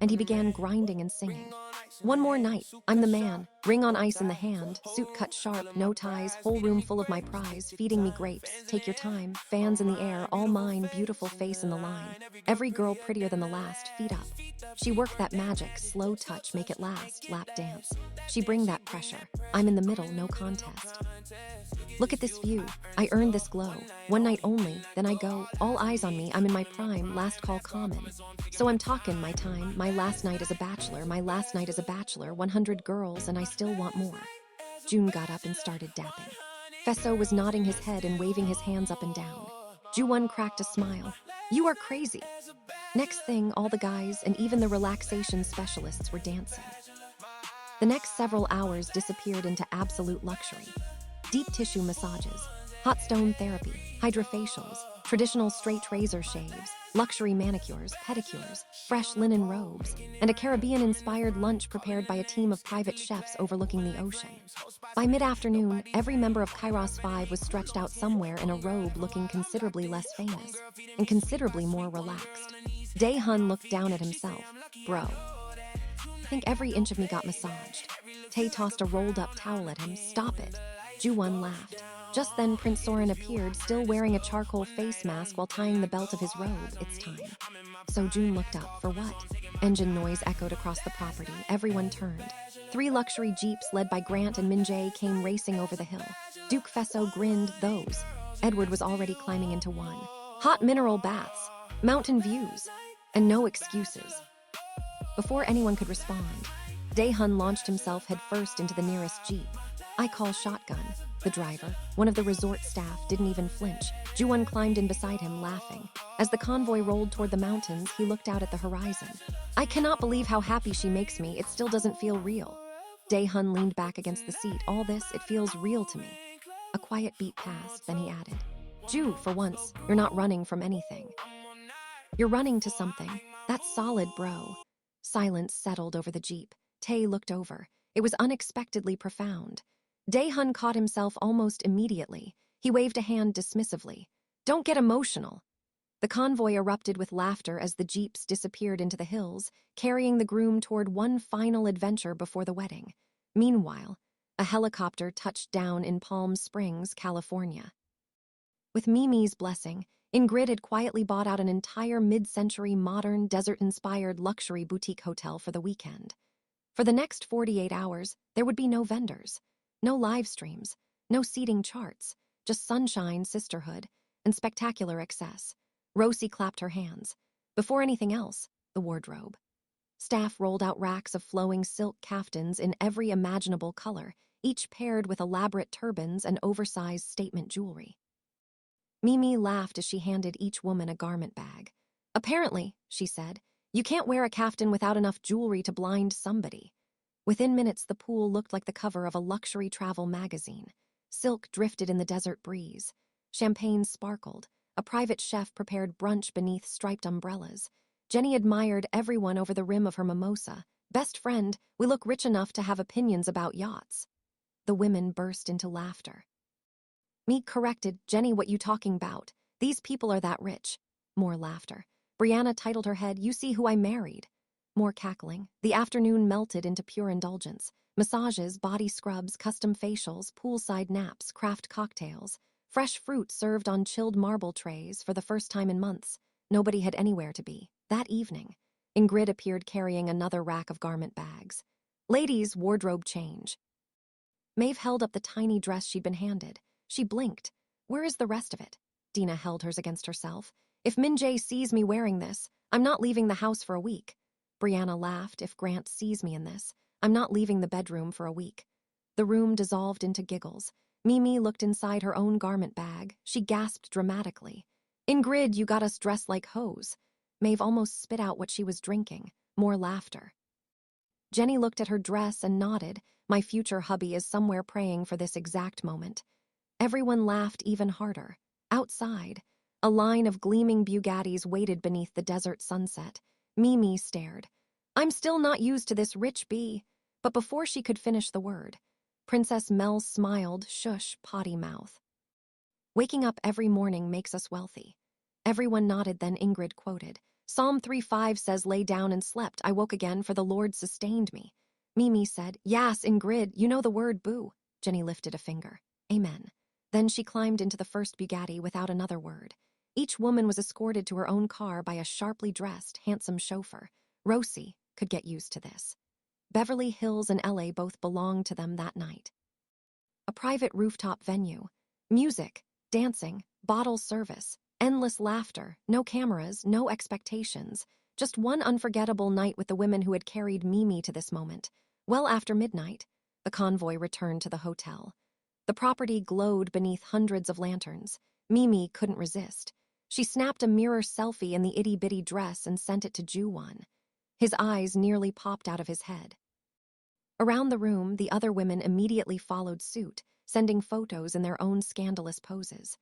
And he began grinding and singing. One more night, I'm the man, ring on ice in the hand, suit cut sharp, no ties, whole room full of my prize, feeding me grapes, take your time, fans in the air, all mine, beautiful face in the line. Every girl prettier than the last, feet up. She work that magic, slow touch, make it last, lap dance. She bring that pressure. I'm in the middle, no contest. Look at this view. I earned this glow. One night only, then I go. All eyes on me, I'm in my prime, last call common. So I'm talking my time, my last night as a bachelor, my last night as a bachelor, 100 girls, and I still want more. June got up and started dapping. Fesso was nodding his head and waving his hands up and down. Joo-Won cracked a smile. You are crazy. Next thing, all the guys and even the relaxation specialists were dancing. The next several hours disappeared into absolute luxury. Deep tissue massages, hot stone therapy, hydrofacials, traditional straight razor shaves, luxury manicures, pedicures, fresh linen robes, and a Caribbean-inspired lunch prepared by a team of private chefs overlooking the ocean. By mid-afternoon, every member of Kairos 5 was stretched out somewhere in a robe looking considerably less famous and considerably more relaxed. Dae-hun looked down at himself. Bro. I think every inch of me got massaged. Tae tossed a rolled-up towel at him. Stop it. Joo-Won laughed. Just then, Prince Soren appeared, still wearing a charcoal face mask while tying the belt of his robe. It's time. So June looked up. For what? Engine noise echoed across the property. Everyone turned. 3 luxury jeeps led by Grant and Min-jae came racing over the hill. Duke Fesso grinned. Those. Edward was already climbing into one. Hot mineral baths, mountain views, and no excuses. Before anyone could respond, Dae-hun launched himself headfirst into the nearest jeep. I call shotgun. The driver, one of the resort staff, didn't even flinch. Joo-Won climbed in beside him, laughing. As the convoy rolled toward the mountains, he looked out at the horizon. I cannot believe how happy she makes me. It still doesn't feel real. Dae-hun leaned back against the seat. All this, it feels real to me. A quiet beat passed, then he added, Ju, for once, you're not running from anything. You're running to something. That's solid, bro. Silence settled over the jeep. Tae looked over. It was unexpectedly profound. Dae-hun caught himself almost immediately. He waved a hand dismissively. Don't get emotional. The convoy erupted with laughter as the jeeps disappeared into the hills, carrying the groom toward one final adventure before the wedding. Meanwhile, a helicopter touched down in Palm Springs, California. With Mee-Mee's blessing, Ingrid had quietly bought out an entire mid-century modern, desert-inspired luxury boutique hotel for the weekend. For the next 48 hours, there would be no vendors, no live streams, no seating charts, just sunshine, sisterhood, and spectacular excess. Rosie clapped her hands. Before anything else, the wardrobe. Staff rolled out racks of flowing silk kaftans in every imaginable color, each paired with elaborate turbans and oversized statement jewelry. Mee-Mee laughed as she handed each woman a garment bag. Apparently, she said, you can't wear a kaftan without enough jewelry to blind somebody. Within minutes, the pool looked like the cover of a luxury travel magazine. Silk drifted in the desert breeze. Champagne sparkled. A private chef prepared brunch beneath striped umbrellas. Jenny admired everyone over the rim of her mimosa. Best friend, we look rich enough to have opinions about yachts. The women burst into laughter. Me corrected, Jenny, what you talking about? These people are that rich. More laughter. Brianna titled her head, you see who I married. More cackling. The afternoon melted into pure indulgence. Massages, body scrubs, custom facials, poolside naps, craft cocktails. Fresh fruit served on chilled marble trays for the first time in months. Nobody had anywhere to be. That evening, Ingrid appeared carrying another rack of garment bags. Ladies, wardrobe change. Maeve held up the tiny dress she'd been handed. She blinked. Where is the rest of it? Dina held hers against herself. If Min-jae sees me wearing this, I'm not leaving the house for a week. Brianna laughed. If Grant sees me in this, I'm not leaving the bedroom for a week. The room dissolved into giggles. Mee-Mee looked inside her own garment bag. She gasped dramatically. Ingrid, you got us dressed like hoes. Maeve almost spit out what she was drinking. More laughter. Jenny looked at her dress and nodded. My future hubby is somewhere praying for this exact moment. Everyone laughed even harder. Outside, a line of gleaming Bugattis waited beneath the desert sunset. Mee-Mee stared. I'm still not used to this rich bee. But before she could finish the word, Princess Mel smiled, shush, potty mouth. Waking up every morning makes us wealthy. Everyone nodded, then Ingrid quoted. Psalm 3:5 says, lay down and slept. I woke again, for the Lord sustained me. Mee-Mee said, Yas, Ingrid, you know the word, boo. Jenny lifted a finger. Amen. Then she climbed into the first Bugatti without another word. Each woman was escorted to her own car by a sharply dressed, handsome chauffeur. Rosie could get used to this. Beverly Hills and LA both belonged to them that night. A private rooftop venue. Music, dancing, bottle service, endless laughter, no cameras, no expectations. Just one unforgettable night with the women who had carried Mee-Mee to this moment. Well after midnight, the convoy returned to the hotel. The property glowed beneath hundreds of lanterns. Mee-Mee couldn't resist. She snapped a mirror selfie in the itty-bitty dress and sent it to Joo-Won. His eyes nearly popped out of his head. Around the room, the other women immediately followed suit, sending photos in their own scandalous poses.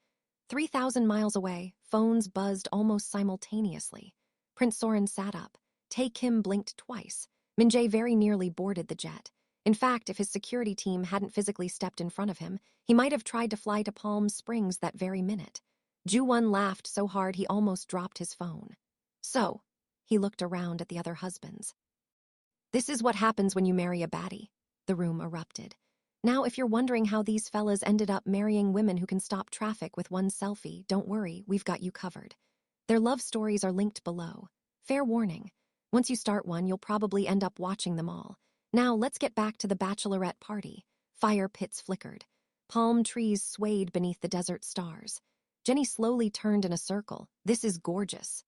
3,000 miles away, phones buzzed almost simultaneously. Prince Soren sat up. Tae Kim blinked twice. Min-jae very nearly boarded the jet. In fact, if his security team hadn't physically stepped in front of him, he might have tried to fly to Palm Springs that very minute. Joo-Won laughed so hard he almost dropped his phone. So, he looked around at the other husbands. This is what happens when you marry a baddie. The room erupted. Now, if you're wondering how these fellas ended up marrying women who can stop traffic with one selfie, don't worry, we've got you covered. Their love stories are linked below. Fair warning, once you start one, you'll probably end up watching them all. Now, let's get back to the Bachelorette party. Fire pits flickered. Palm trees swayed beneath the desert stars. Jenny slowly turned in a circle. This is gorgeous.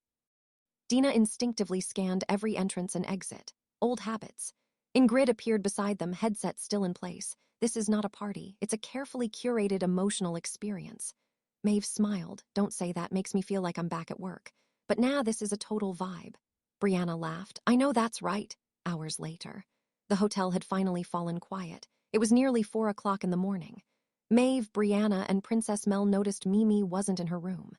Dina instinctively scanned every entrance and exit. Old habits. Ingrid appeared beside them, headset still in place. This is not a party. It's a carefully curated emotional experience. Maeve smiled. Don't say that, makes me feel like I'm back at work. But nah, this is a total vibe. Brianna laughed. I know that's right. Hours later. The hotel had finally fallen quiet. It was nearly 4 o'clock in the morning. Maeve, Brianna, and Princess Mel noticed Mee-Mee wasn't in her room.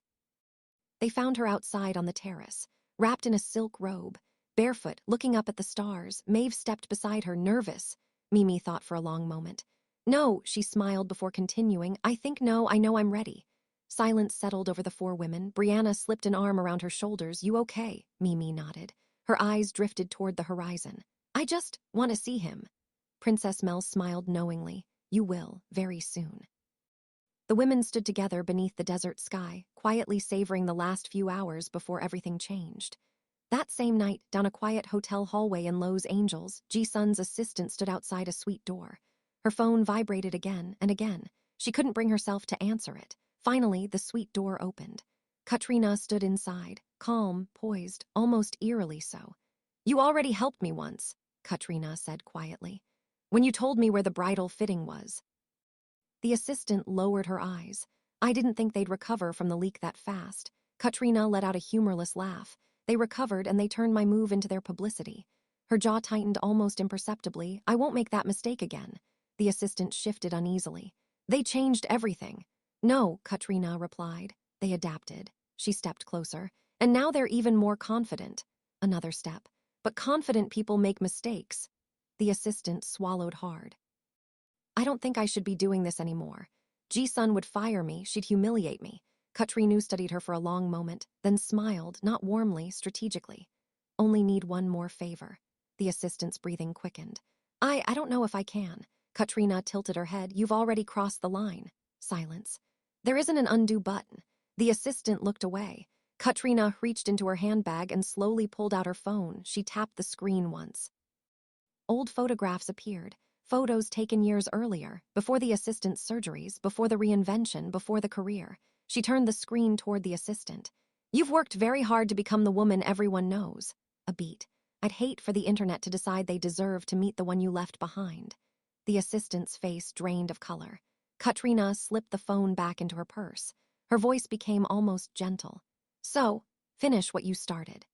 They found her outside on the terrace, wrapped in a silk robe. Barefoot, looking up at the stars, Maeve stepped beside her, nervous. Mee-Mee thought for a long moment. No, she smiled before continuing. I know I'm ready. Silence settled over the 4 women. Brianna slipped an arm around her shoulders. You okay? Mee-Mee nodded. Her eyes drifted toward the horizon. I just want to see him. Princess Mel smiled knowingly. You will, very soon. The women stood together beneath the desert sky, quietly savoring the last few hours before everything changed. That same night, down a quiet hotel hallway in Los Angeles, Ji-sun's assistant stood outside a suite door. Her phone vibrated again and again. She couldn't bring herself to answer it. Finally, the suite door opened. Katrina stood inside, calm, poised, almost eerily so. You already helped me once, Katrina said quietly. When you told me where the bridal fitting was. The assistant lowered her eyes. I didn't think they'd recover from the leak that fast. Katrina let out a humorless laugh. They recovered and they turned my move into their publicity. Her jaw tightened almost imperceptibly. I won't make that mistake again. The assistant shifted uneasily. They changed everything. No, Katrina replied. They adapted. She stepped closer. And now they're even more confident. Another step. But confident people make mistakes. The assistant swallowed hard. I don't think I should be doing this anymore. Ji-sun would fire me, she'd humiliate me. Katrina studied her for a long moment, then smiled, not warmly, strategically. Only need one more favor. The assistant's breathing quickened. I don't know if I can. Katrina tilted her head. You've already crossed the line. Silence. There isn't an undo button. The assistant looked away. Katrina reached into her handbag and slowly pulled out her phone. She tapped the screen once. Old photographs appeared. Photos taken years earlier, before the assistant's surgeries, before the reinvention, before the career. She turned the screen toward the assistant. You've worked very hard to become the woman everyone knows. A beat. I'd hate for the internet to decide they deserve to meet the one you left behind. The assistant's face drained of color. Katrina slipped the phone back into her purse. Her voice became almost gentle. So, finish what you started.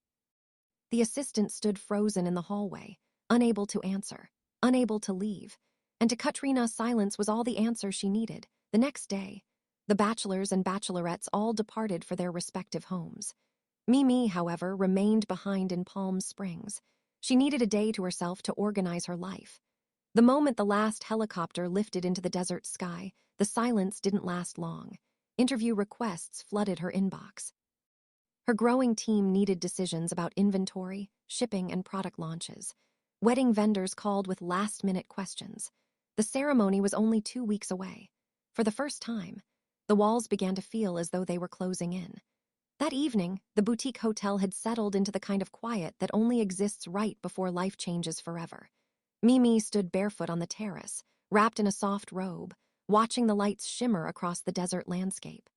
The assistant stood frozen in the hallway, unable to answer, unable to leave. And to Katrina, silence was all the answer she needed. The next day, the bachelors and bachelorettes all departed for their respective homes. Mee-Mee, however, remained behind in Palm Springs. She needed a day to herself to organize her life. The moment the last helicopter lifted into the desert sky, the silence didn't last long. Interview requests flooded her inbox. Her growing team needed decisions about inventory, shipping, and product launches. Wedding vendors called with last-minute questions. The ceremony was only 2 weeks away. For the first time, the walls began to feel as though they were closing in. That evening, the boutique hotel had settled into the kind of quiet that only exists right before life changes forever. Mee-Mee stood barefoot on the terrace, wrapped in a soft robe, watching the lights shimmer across the desert landscape.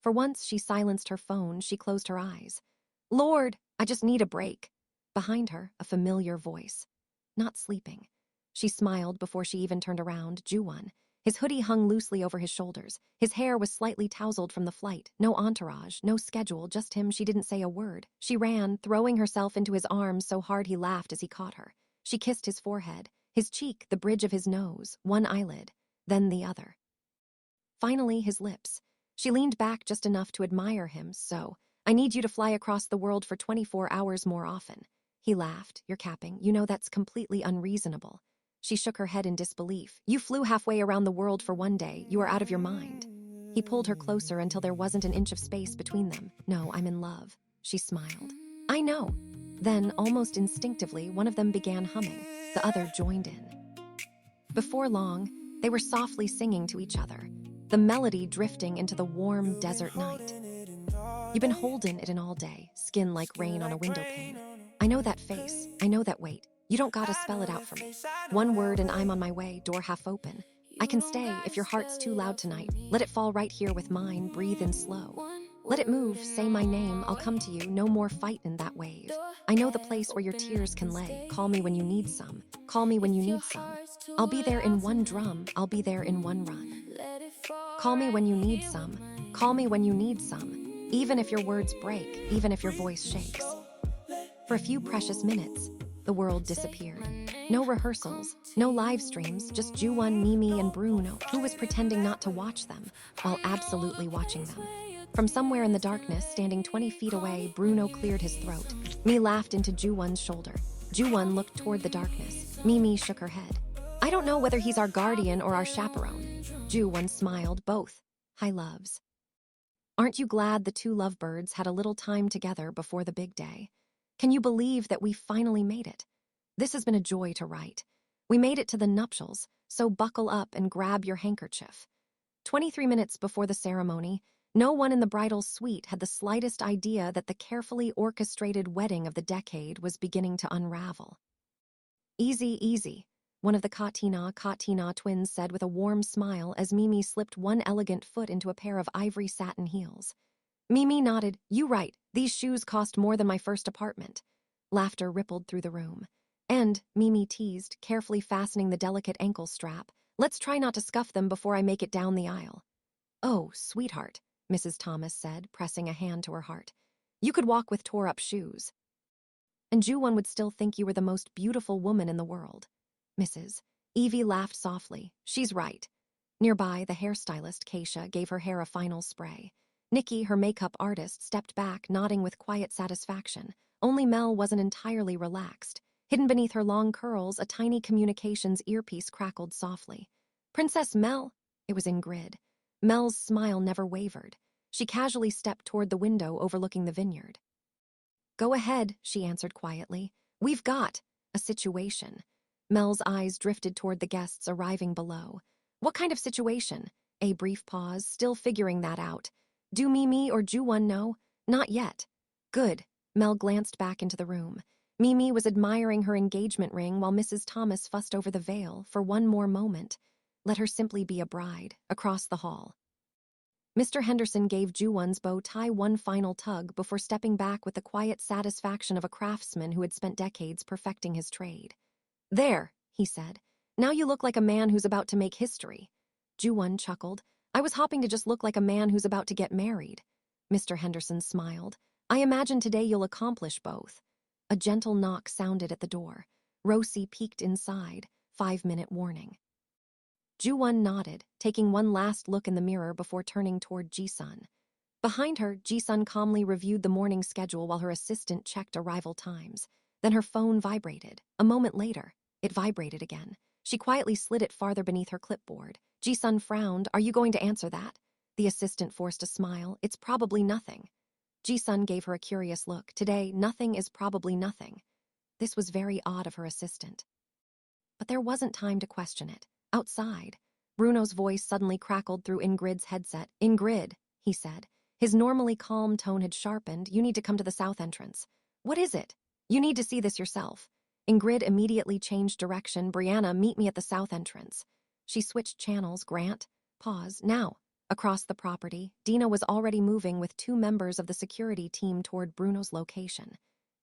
For once, she silenced her phone. She closed her eyes. Lord, I just need a break. Behind her, a familiar voice. Not sleeping. She smiled before she even turned around. Joo-Won. His hoodie hung loosely over his shoulders. His hair was slightly tousled from the flight. No entourage, no schedule, just him. She didn't say a word. She ran, throwing herself into his arms so hard he laughed as he caught her. She kissed his forehead, his cheek, the bridge of his nose, one eyelid, then the other. Finally, his lips. She leaned back just enough to admire him. So, I need you to fly across the world for 24 hours more often. He laughed. You're capping. You know that's completely unreasonable. She shook her head in disbelief. You flew halfway around the world for 1 day. You are out of your mind. He pulled her closer until there wasn't an inch of space between them. No, I'm in love. She smiled. I know. Then, almost instinctively, one of them began humming. The other joined in. Before long, They were softly singing to each other, the melody drifting into the warm desert night. You've been holding it in all day, skin like rain on a window pane. I know that face, I know that weight. You don't gotta spell it out for me. One word and I'm on my way, door half open. I can stay if your heart's too loud tonight. Let it fall right here with mine, breathe in slow. Let it move, say my name, I'll come to you, no more fight in that wave. I know the place where your tears can lay. Call me when you need some, call me when you need some. I'll be there in one drum, I'll be there in one run. Call me when you need some, call me when you need some. Even if your words break, even if your voice shakes. For a few precious minutes, the world disappeared. No rehearsals, no live streams, just Joo-Won, Mee-Mee, and Bruno, who was pretending not to watch them, while absolutely watching them. From somewhere in the darkness, standing 20 feet away, Bruno cleared his throat. Mee laughed into Joo-Won's shoulder. Joo-Won looked toward the darkness. Mee-Mee shook her head. I don't know whether he's our guardian or our chaperone. Joo-Won smiled, both. Hi, loves. Aren't you glad the two lovebirds had a little time together before the big day? Can you believe that we finally made it? This has been a joy to write. We made it to the nuptials, so buckle up and grab your handkerchief. 23 minutes before the ceremony, no one in the bridal suite had the slightest idea that the carefully orchestrated wedding of the decade was beginning to unravel. Easy, easy, one of the Pt4 twins said with a warm smile as Mee-Mee slipped one elegant foot into a pair of ivory satin heels. Mee-Mee nodded. You right, these shoes cost more than my first apartment. Laughter rippled through the room. And, Mee-Mee teased, carefully fastening the delicate ankle strap, let's try not to scuff them before I make it down the aisle. Oh, sweetheart, Mrs. Thomas said, pressing a hand to her heart. You could walk with tore-up shoes. And Joo-Won would still think you were the most beautiful woman in the world. Mrs. Evie laughed softly. She's right. Nearby, the hairstylist, Keisha, gave her hair a final spray. Nikki, her makeup artist, stepped back, nodding with quiet satisfaction. Only Mel wasn't entirely relaxed. Hidden beneath her long curls, a tiny communications earpiece crackled softly. Princess Mel! It was Ingrid. Mel's smile never wavered. She casually stepped toward the window overlooking the vineyard. Go ahead, she answered quietly. We've got a situation. Mel's eyes drifted toward the guests arriving below. What kind of situation? A brief pause, still figuring that out. Do Mee-Mee or Joo-Won know? Not yet. Good. Mel glanced back into the room. Mee-Mee was admiring her engagement ring while Mrs. Thomas fussed over the veil for one more moment. Let her simply be a bride, across the hall. Mr. Henderson gave Joo-Won's bow tie one final tug before stepping back with the quiet satisfaction of a craftsman who had spent decades perfecting his trade. There, he said. Now you look like a man who's about to make history. Joo-Won chuckled. I was hoping to just look like a man who's about to get married. Mr. Henderson smiled. I imagine today you'll accomplish both. A gentle knock sounded at the door. Rosie peeked inside. 5-minute warning. Joo-Won nodded, taking one last look in the mirror before turning toward Ji-sun. Behind her, Ji-sun calmly reviewed the morning schedule while her assistant checked arrival times. Then her phone vibrated. A moment later, it vibrated again. She quietly slid it farther beneath her clipboard. Ji-sun frowned. Are you going to answer that? The assistant forced a smile. It's probably nothing. Ji-sun gave her a curious look. Today, nothing is probably nothing. This was very odd of her assistant. But there wasn't time to question it. Outside, Bruno's voice suddenly crackled through Ingrid's headset. Ingrid, he said. His normally calm tone had sharpened. You need to come to the south entrance. What is it? You need to see this yourself. Ingrid immediately changed direction. Brianna, meet me at the south entrance. She switched channels. Grant, pause, now. Across the property, Dina was already moving with 2 members of the security team toward Bruno's location.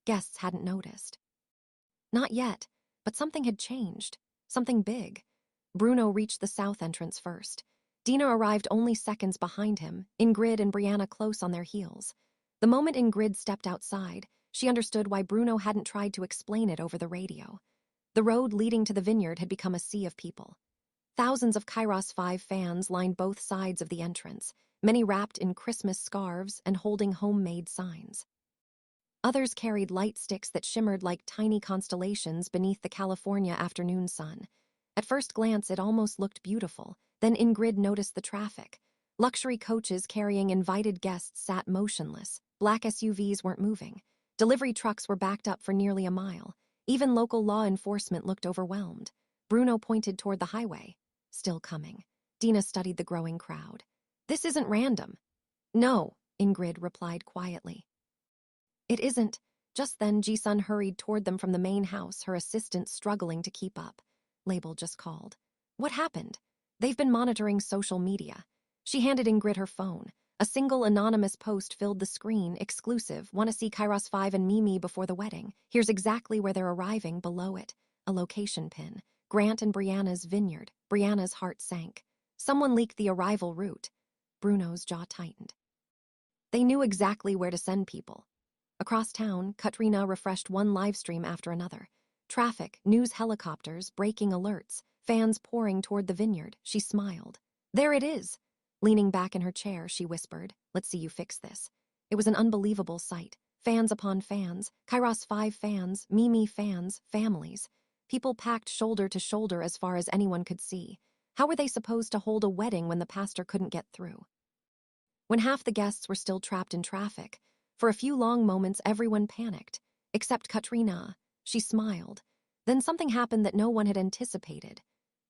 Guests hadn't noticed. Not yet, but something had changed. Something big. Bruno reached the south entrance first. Dina arrived only seconds behind him, Ingrid and Brianna close on their heels. The moment Ingrid stepped outside, she understood why Bruno hadn't tried to explain it over the radio. The road leading to the vineyard had become a sea of people. Thousands of Kairos 5 fans lined both sides of the entrance, many wrapped in Christmas scarves and holding homemade signs. Others carried light sticks that shimmered like tiny constellations beneath the California afternoon sun. At first glance, it almost looked beautiful. Then Ingrid noticed the traffic. Luxury coaches carrying invited guests sat motionless. Black SUVs weren't moving. Delivery trucks were backed up for nearly a mile. Even local law enforcement looked overwhelmed. Bruno pointed toward the highway. Still coming. Dina studied the growing crowd. This isn't random. No, Ingrid replied quietly. It isn't. Just then, Ji-sun hurried toward them from the main house, her assistant struggling to keep up. Label just called. What happened? They've been monitoring social media. She handed Ingrid her phone. A single anonymous post filled the screen. Exclusive. Want to see Kairos 5 and Mee-Mee before the wedding? Here's exactly where they're arriving. Below it, a location pin. Grant and Brianna's Vineyard. Brianna's heart sank. Someone leaked the arrival route. Bruno's jaw tightened. They knew exactly where to send people. Across town, Katrina refreshed one livestream after another. Traffic, news helicopters, breaking alerts, fans pouring toward the vineyard. She smiled. There it is. Leaning back in her chair, she whispered, let's see you fix this. It was an unbelievable sight. Fans upon fans, Kairos 5 fans, Mee-Mee fans, families. People packed shoulder to shoulder as far as anyone could see. How were they supposed to hold a wedding when the pastor couldn't get through? When half the guests were still trapped in traffic, for a few long moments everyone panicked, except Katrina. She smiled. Then something happened that no one had anticipated.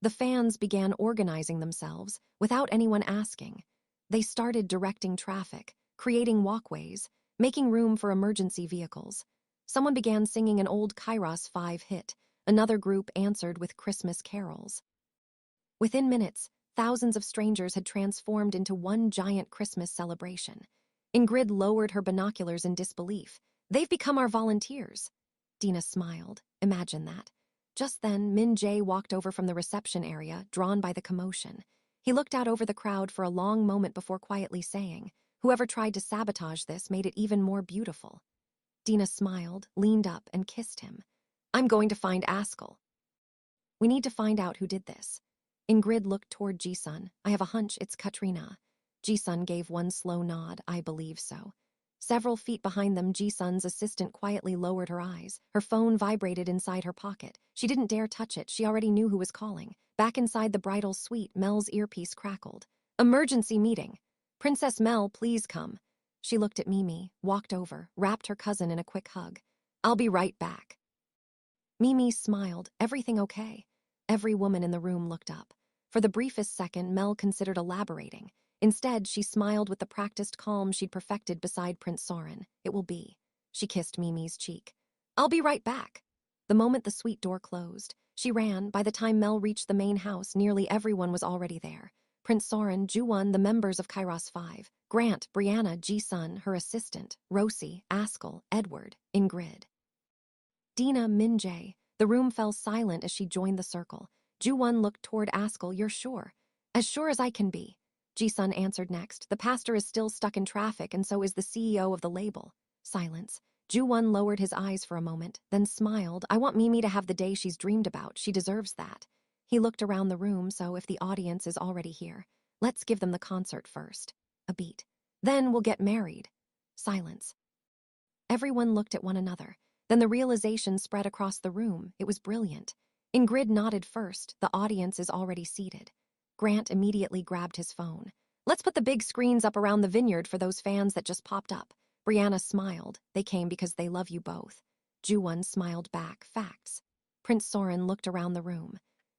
The fans began organizing themselves without anyone asking. They started directing traffic, creating walkways, making room for emergency vehicles. Someone began singing an old Kairos 5 hit. Another group answered with Christmas carols. Within minutes, thousands of strangers had transformed into one giant Christmas celebration. Ingrid lowered her binoculars in disbelief. They've become our volunteers. Dina smiled. Imagine that. Just then, Min-jae walked over from the reception area, drawn by the commotion. He looked out over the crowd for a long moment before quietly saying, whoever tried to sabotage this made it even more beautiful. Dina smiled, leaned up, and kissed him. I'm going to find Askell. We need to find out who did this. Ingrid looked toward Ji-sun. I have a hunch it's Katrina. Ji-sun gave one slow nod. I believe so. Several feet behind them, Ji-sun's assistant quietly lowered her eyes. Her phone vibrated inside her pocket. She didn't dare touch it. She already knew who was calling. Back inside the bridal suite, Mel's earpiece crackled. Emergency meeting. Princess Mel, please come. She looked at Mee-Mee, walked over, wrapped her cousin in a quick hug. I'll be right back. Mee-Mee smiled. Everything okay? Every woman in the room looked up. For the briefest second, Mel considered elaborating. Instead, she smiled with the practiced calm she'd perfected beside Prince Soren. It will be. She kissed Mee-Mee's cheek. I'll be right back. The moment the suite door closed, she ran. By the time Mel reached the main house, nearly everyone was already there. Prince Soren, Joo-Won, the members of Kairos 5, Grant, Brianna, Ji-sun, her assistant, Rosie, Askell, Edward, Ingrid. Dina, Min-jae. The room fell silent as she joined the circle. Joo-Won looked toward Askell. You're sure? As sure as I can be. Ji-sun answered next. The pastor is still stuck in traffic, and so is the CEO of the label. Silence. Joo-Won lowered his eyes for a moment, then smiled. I want Mee-Mee to have the day she's dreamed about. She deserves that. He looked around the room, so if the audience is already here, let's give them the concert first. A beat. Then we'll get married. Silence. Everyone looked at one another. Then the realization spread across the room. It was brilliant. Ingrid nodded first. The audience is already seated. Grant immediately grabbed his phone. Let's put the big screens up around the vineyard for those fans that just popped up. Brianna smiled. They came because they love you both. Joo-Won smiled back. Facts. Prince Soren looked around the room.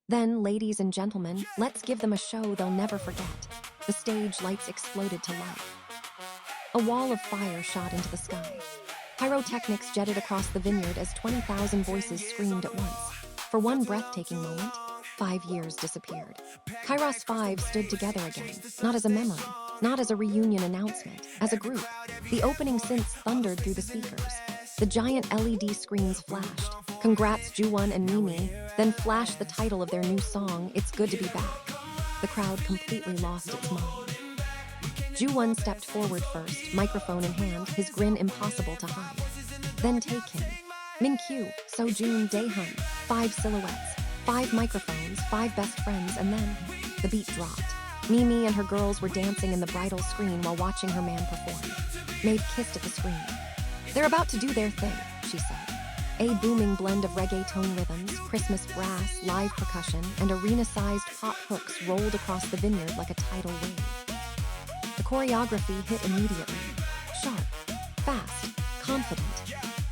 Then, ladies and gentlemen, let's give them a show they'll never forget. The stage lights exploded to life. A wall of fire shot into the sky. Pyrotechnics jetted across the vineyard as 20,000 voices screamed at once. For one breathtaking moment, 5 years disappeared. Kairos 5 stood together again, not as a memory, not as a reunion announcement, as a group. The opening synths thundered through the speakers. The giant LED screens flashed. Congrats Joo-Won and Mee-Mee, then flashed the title of their new song, It's Good to Be Back. The crowd completely lost its mind. Joo-Won stepped forward first, microphone in hand, his grin impossible to hide. Then take him. Min-kyu, Sojun, Daehyun, 5 silhouettes, 5 microphones, 5 best friends, and then the beat dropped. Mee-Mee and her girls were dancing in the bridal screen while watching her man perform. Maeve kissed at the screen. They're about to do their thing, she said. A booming blend of reggaeton rhythms, Christmas brass, live percussion, and arena-sized pop hooks rolled across the vineyard like a tidal wave. The choreography hit immediately. Sharp, fast, confident.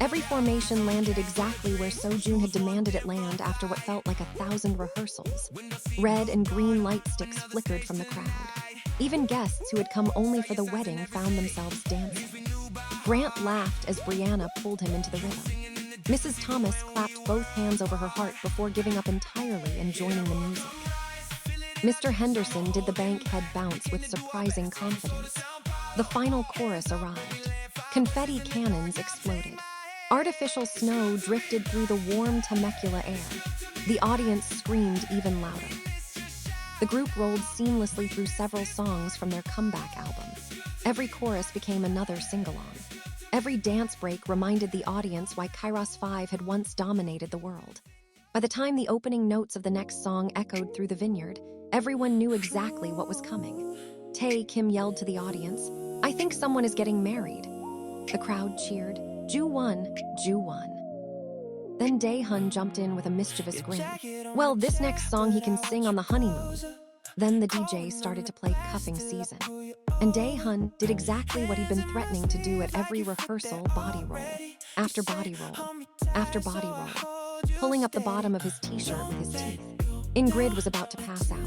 Every formation landed exactly where Sojun had demanded it land after what felt like 1,000 rehearsals. Red and green light sticks flickered from the crowd. Even guests who had come only for the wedding found themselves dancing. Grant laughed as Brianna pulled him into the rhythm. Mrs. Thomas clapped both hands over her heart before giving up entirely and joining the music. Mr. Henderson did the bank head bounce with surprising confidence. The final chorus arrived. Confetti cannons exploded. Artificial snow drifted through the warm Temecula air. The audience screamed even louder. The group rolled seamlessly through several songs from their comeback album. Every chorus became another sing-along. Every dance break reminded the audience why Kairos 5 had once dominated the world. By the time the opening notes of the next song echoed through the Vineyard, everyone knew exactly what was coming. Tae Kim yelled to the audience, "I think someone is getting married." The crowd cheered, "Joo-Won, Joo-Won." Then Dae-hun jumped in with a mischievous grin. "Well, this next song he can sing on the honeymoon." Then the DJ started to play Cuffing Season. And Dae-hun did exactly what he'd been threatening to do at every rehearsal: body roll, after body roll, after body roll, pulling up the bottom of his t-shirt with his teeth. Ingrid was about to pass out.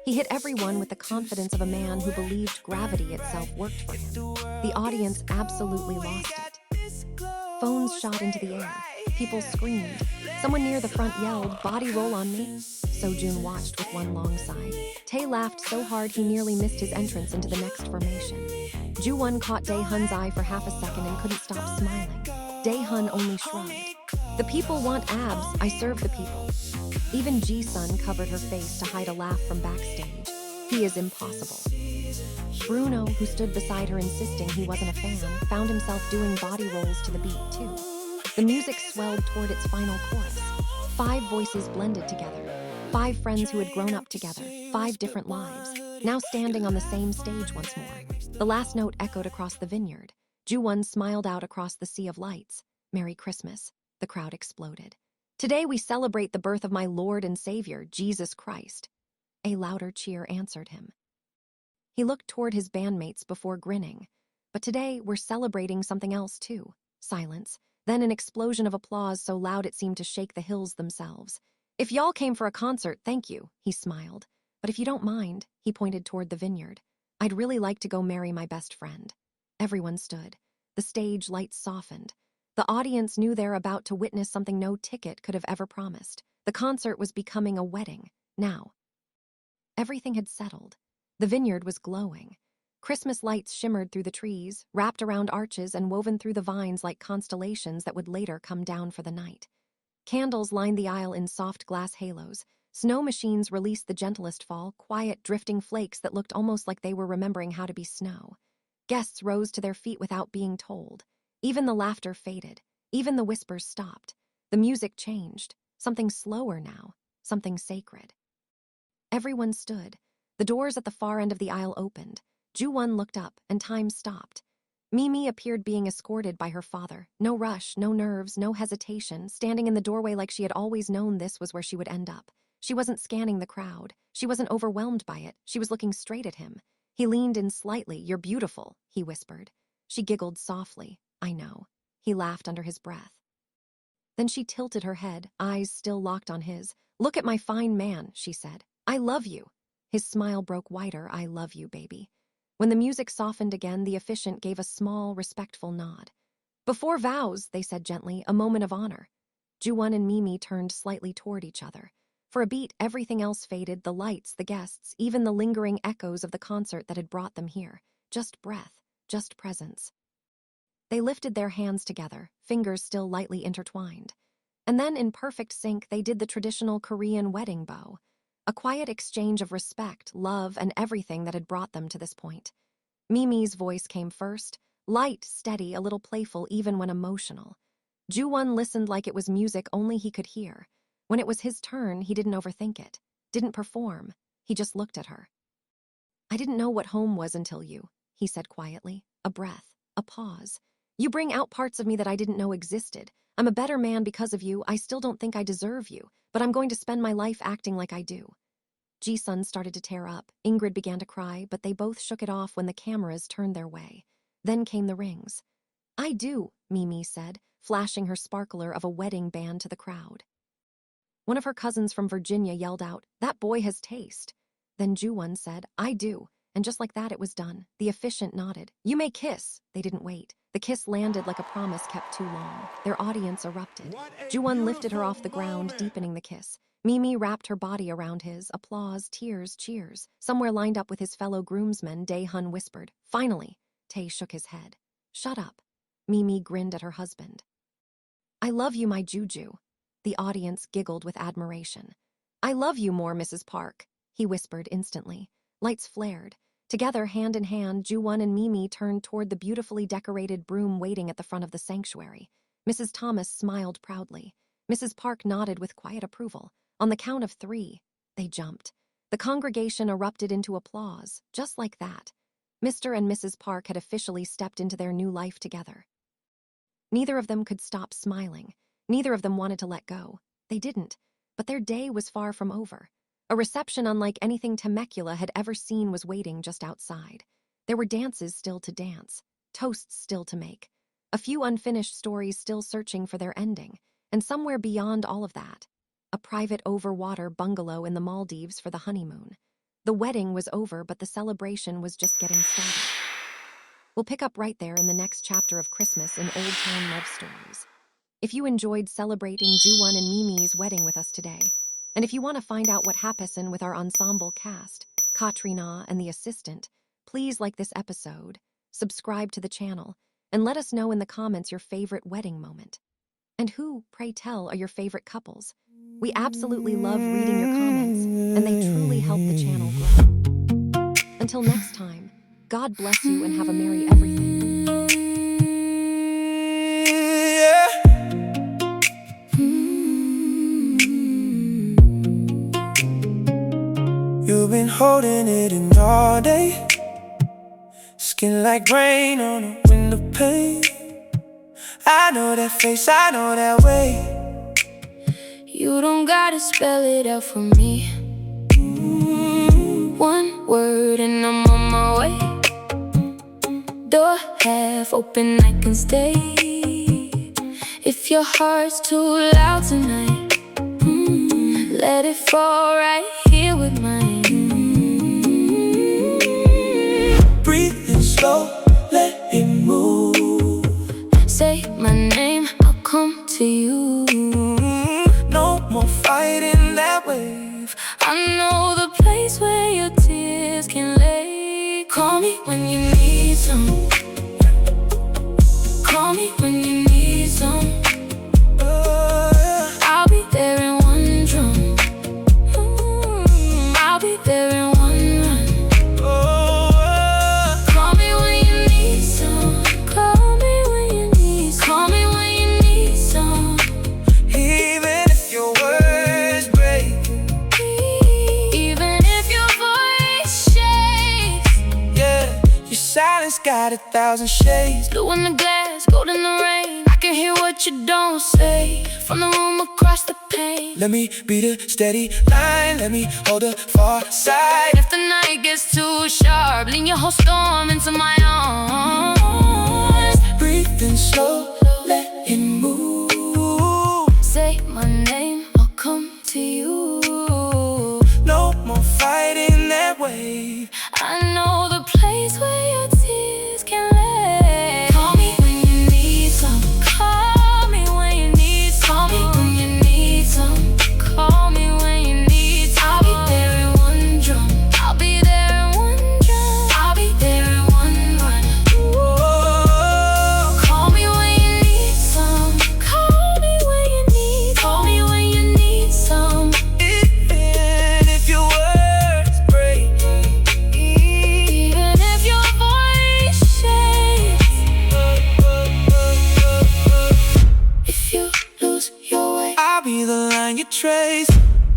He hit everyone with the confidence of a man who believed gravity itself worked for him. The audience absolutely lost it. Phones shot into the air. People screamed. Someone near the front yelled, "Body roll on me." Sojun watched with one long sigh. Tae laughed so hard he nearly missed his entrance into the next formation. Joo-Won caught Dae-hun's eye for half a second and couldn't stop smiling. Dae-hun only shrugged. "The people want abs, I serve the people." Even Ji-sun covered her face to hide a laugh from backstage. "He is impossible." Bruno, who stood beside her insisting he wasn't a fan, found himself doing body rolls to the beat, too. The music swelled toward its final chorus. 5 voices blended together. 5 friends who had grown up together, 5 different lives, now standing on the same stage once more. The last note echoed across the Vineyard. Joo-Won smiled out across the sea of lights. "Merry Christmas." The crowd exploded. "Today we celebrate the birth of my Lord and Savior, Jesus Christ." A louder cheer answered him. He looked toward his bandmates before grinning. "But today we're celebrating something else too." Silence. Then an explosion of applause so loud it seemed to shake the hills themselves. "If y'all came for a concert, thank you," he smiled. "But if you don't mind," he pointed toward the Vineyard, "I'd really like to go marry my best friend." Everyone stood. The stage lights softened. The audience knew they're about to witness something no ticket could have ever promised. The concert was becoming a wedding, now. Everything had settled. The Vineyard was glowing. Christmas lights shimmered through the trees, wrapped around arches and woven through the vines like constellations that would later come down for the night. Candles lined the aisle in soft glass halos. Snow machines released the gentlest fall, quiet, drifting flakes that looked almost like they were remembering how to be snow. Guests rose to their feet without being told. Even the laughter faded. Even the whispers stopped. The music changed. Something slower now. Something sacred. Everyone stood. The doors at the far end of the aisle opened. Joo-Won looked up, and time stopped. Mee-Mee appeared being escorted by her father. No rush, no nerves, no hesitation, standing in the doorway like she had always known this was where she would end up. She wasn't scanning the crowd. She wasn't overwhelmed by it. She was looking straight at him. He leaned in slightly. "You're beautiful," he whispered. She giggled softly. "I know." He laughed under his breath. Then she tilted her head, eyes still locked on his. "Look at my fine man," she said. "I love you." His smile broke wider. "I love you, baby." When the music softened again, the officiant gave a small, respectful nod. "Before vows," they said gently, "a moment of honor." Joo-Won and Mee-Mee turned slightly toward each other. For a beat, everything else faded, the lights, the guests, even the lingering echoes of the concert that had brought them here. Just breath, just presence. They lifted their hands together, fingers still lightly intertwined. And then, in perfect sync, they did the traditional Korean wedding bow. A quiet exchange of respect, love, and everything that had brought them to this point. Mee-Mee's voice came first, light, steady, a little playful even when emotional. Joo-Won listened like it was music only he could hear. When it was his turn, he didn't overthink it, didn't perform. He just looked at her. "I didn't know what home was until you," he said quietly. A breath, a pause. "You bring out parts of me that I didn't know existed. I'm a better man because of you. I still don't think I deserve you, but I'm going to spend my life acting like I do." Ji-sun started to tear up. Ingrid began to cry, but they both shook it off when the cameras turned their way. Then came the rings. "I do," Mee-Mee said, flashing her sparkler of a wedding band to the crowd. One of her cousins from Virginia yelled out, "That boy has taste." Then Joo-Won said, "I do." And just like that, it was done. The officiant nodded. "You may kiss." They didn't wait. The kiss landed like a promise kept too long. Their audience erupted. Joo-Won lifted her off the ground, deepening the kiss. Mee-Mee wrapped her body around his. Applause, tears, cheers. Somewhere lined up with his fellow groomsmen, Dae-hun whispered, "Finally." Tae shook his head. "Shut up." Mee-Mee grinned at her husband. "I love you, my Juju." The audience giggled with admiration. "I love you more, Mrs. Park," he whispered instantly. Lights flared. Together, hand in hand, Joo-Won and Mee-Mee turned toward the beautifully decorated broom waiting at the front of the sanctuary. Mrs. Thomas smiled proudly. Mrs. Park nodded with quiet approval. On the count of 3, they jumped. The congregation erupted into applause, just like that. Mr. and Mrs. Park had officially stepped into their new life together. Neither of them could stop smiling. Neither of them wanted to let go. They didn't, but their day was far from over. A reception unlike anything Temecula had ever seen was waiting just outside. There were dances still to dance, toasts still to make, a few unfinished stories still searching for their ending, and somewhere beyond all of that, a private over-water bungalow in the Maldives for the honeymoon. The wedding was over, but the celebration was just getting started. We'll pick up right there in the next chapter of Christmas in Old Town Love Stories. If you enjoyed celebrating Joo-Won and Mee-Mee's wedding with us today, and if you want to find out what happened with our ensemble cast, Katrina and the assistant, please like this episode, subscribe to the channel, and let us know in the comments your favorite wedding moment. And who, pray tell, are your favorite couples? We absolutely love reading your comments, and they truly help the channel grow. Until next time, God bless you and have a merry everything. You've been holding it in all day, skin like rain on a window pane. I know that face, I know that way. You don't gotta spell it out for me. One word and I'm on my way. Door half open, I can stay. If your heart's too loud tonight, let it fall right here with mine. Breathe in slow, let it move. Say my name, I'll come to you. No more fighting that wave. I know the place where your tears can lay. Call me when you need some. Call me when you need some. I'll be there in one drum. I'll be there in one run. Call me when you need some. Call me when you need some. Call me when you need some. Even if your words break, even if your voice shakes, yeah, your silence got 1,000 shades. Blue in the glass, gold in the rain. I can hear what you don't say from the room across the pane. Let me be the steady line, let me hold the far side. If the night gets too sharp, lean your whole storm into my arms. Breathe in slow, let it move. Say my name, I'll come to you. No more fighting that wave. I know the place where your tears can lay. Call me when you need some. Call me when you need some. Call me when you need some. Call me when you need some. I'll be there in one drum. I'll be there in one drum. I'll be there in one run. Whoa. Call me when you need some. Call me when you need. Call me when you need some. Even if your words break, even if your voice shakes, if you lose your way, I'll be the line you trace.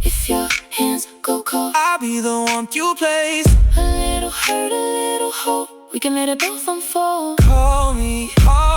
If your hands go cold, I'll be the warmth you place. A little hurt, a little hope, we can let it both unfold. Call me, call